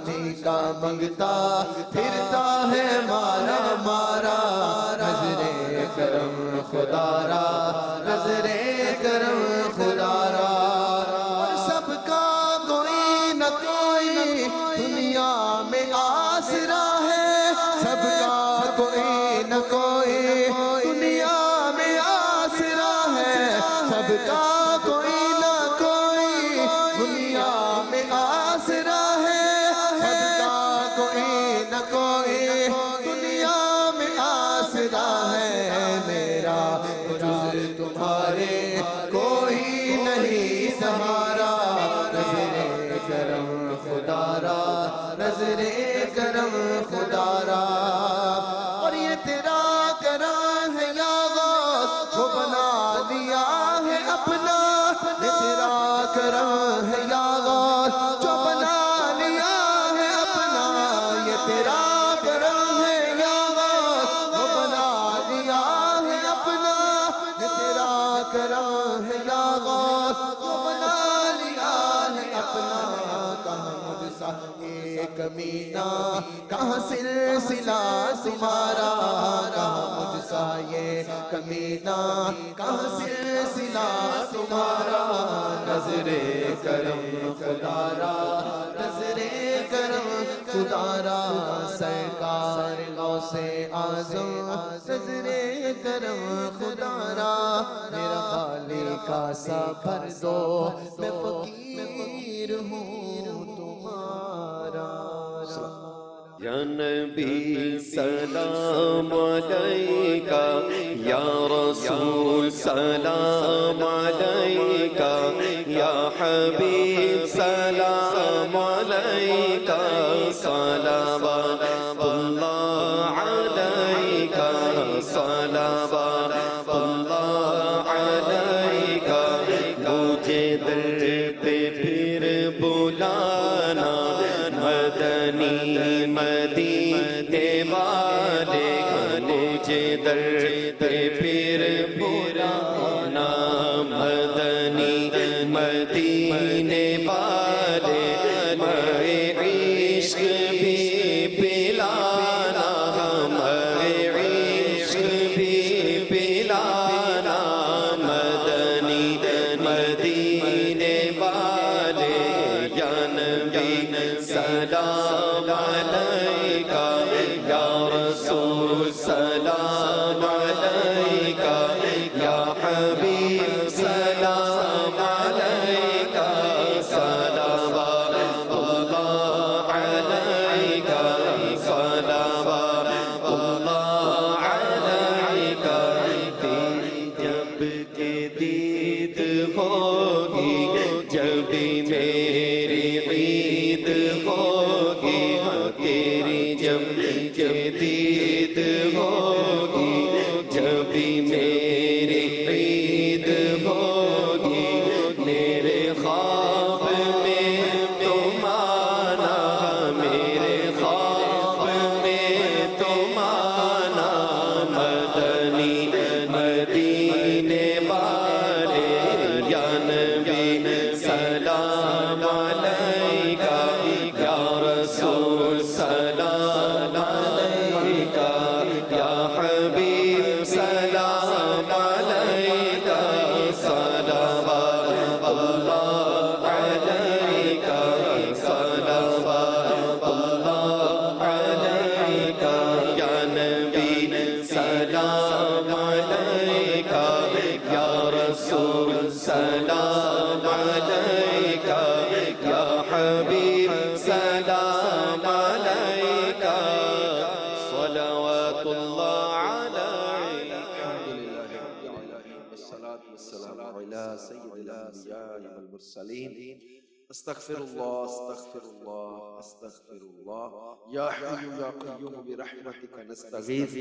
جی کا منگتا پھرتا ہے مارا مارا، نظر کرم خدا را، نظر کرم خدا را، اور سب کا کوئی نہ کوئی دنیا میں آسرا ہے، سب کا کوئی نہ کوئی دنیا میں آسرا ہے، سب کا کوئی نہ کوئی دنیا میں آسرا ہے، سب کا کوئی نہ کوئی دنیا میں آسرا ہے، میرا جز تمہارے کوئی نہیں سہارا، نظر کرم خدا را، نظر کرم خدا را، اور یہ تیرا کرم ہے یا غوث جو بنا دیا ہے اپنا، یہ تیرا کرم ہے یا غوث جو بنا لیا ہے اپنا، یہ تیرا کرم ہے یا غوث جو اپنا کہاں مجھ سا یہ کمینہ کہاں سلسلہ تمہارا کہاں مجھ سا یہ کمینہ کہاں سلسلہ تمہارا نظر کرم خدا را نظر کرم خدا را سرکار غوث اعظم نظر کرم خدا را میرا خالق کا سا بھر دو میں فقیر ہوں تمہارا یا نبی سلام علیکہ یا رسول سلام علیکہ یا حبیب سلام علیکہ صلوات اللہ علیکہ صلوات اللہ علیکہ مجھے در پہ پھر بلانا مدنی مدینے والے مجھے در پہ پھر بلانا مدنی مدینے والے میں عشق بھی پلانا میں عشق بھی پلانا مدنی مدینے والے یا نبی سلام علیکہ یا رسول سلام علیکہ یا حبیب سلام علیکہ صلوات اللہ علیکہ صلوات اللہ علیکہ تیری جب کہ دید ہوگی جب میری عید ہوگی تیری جب کہ دید ہوگی جب میری عید ہوگی میرے خواب میں تم آنا میرے خواب میں تم آنا مدنی مدینے والے یا نبی سلام علیکہ یا رسول سلام علیکہ یا حبیب سلام علیکہ صلوات اللہ علیکہ صلوات اللہ علیکہ یا نبی سلام علیکہ یا رسول سلام علیکہ یا حبیب سلام علیکہ صلوات اللہ علیکہ والصلاة والسلام على سيد الأنبياء والمرسلين استغفر الله استغفر الله استغفر الله يا حي يا قيوم برحمتك نستغيث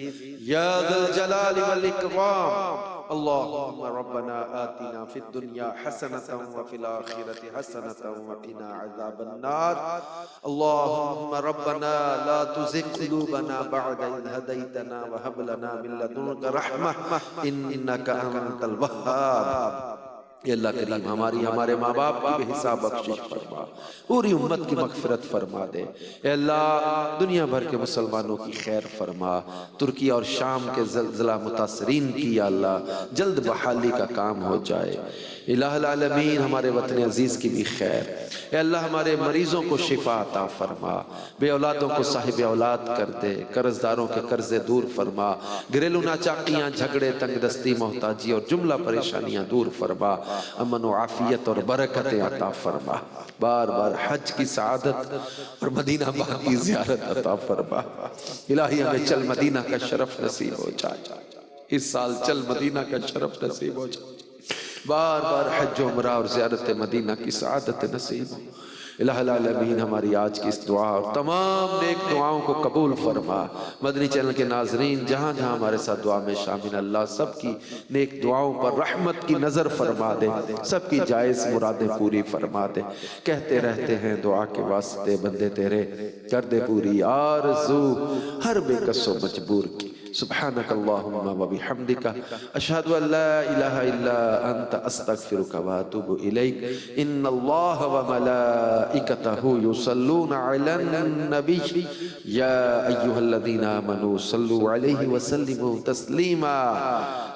يا ذا الجلال والإكرام اللهم ربنا آتنا في الدنيا حسنة وفي الآخرة حسنة وقنا عذاب النار اللهم ربنا لا تزغ قلوبنا بعد إذ هديتنا وهب لنا من لدنك رحمة إنك أنت الوهاب اے اللہ کریم ہمارے ماں باپ کی بے حساب بخشش فرما پوری امت کی مغفرت فرما دے اے اللہ دنیا بھر کے مسلمانوں کی خیر فرما ترکی اور شام کے زلزلہ متاثرین کی یا اللہ جلد بحالی کا کام ہو جائے الہ العالمین ہمارے وطن عزیز کی بھی خیر اے اللہ ہمارے مریضوں کو شفا عطا فرما بے اولادوں کو صاحب اولاد کر دے قرضداروں کے قرضے دور فرما گھریلو ناچاقیاں جھگڑے تنگ دستی محتاجی اور جملہ پریشانیاں دور فرما امن و عافیت اور برکتیں عطا فرما بار بار حج کی سعادت اور مدینہ پاک کی زیارت عطا فرما الہی ہمیں چل مدینہ کا شرف نصیب ہو جائے اس سال چل مدینہ کا شرف نصیب ہو جائے بار بار حج و عمرہ اور زیارت مدینہ کی سعادت نصیب ہو الہ العالمین ہماری آج کی اس دعا اور تمام نیک دعاؤں کو قبول فرما مدنی چینل کے ناظرین جہاں جہاں ہمارے ساتھ دعا میں شامل اللہ سب کی نیک دعاؤں پر رحمت کی نظر فرما دے سب کی جائز مرادیں پوری فرما دے کہتے رہتے ہیں دعا کے واسطے بندے تیرے کر دے پوری آرزو ہر بے کس و مجبور کی سبحانک اللہم و بحمدک اشہد ان لا الہ الا انت استغفرک و اتوب الیک ان اللہ و ملائکتہ یصلون علی النبی یا ایہا الذین آمنوا صلوا علیہ وسلموا تسلیما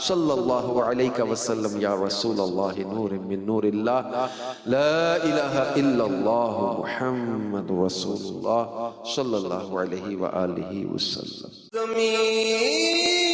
صلی اللہ علیہ وسلم یا رسول اللہ نور من نور اللہ لا الہ الا اللہ محمد رسول اللہ صلی اللہ علیہ وآلہ وسلم. زمین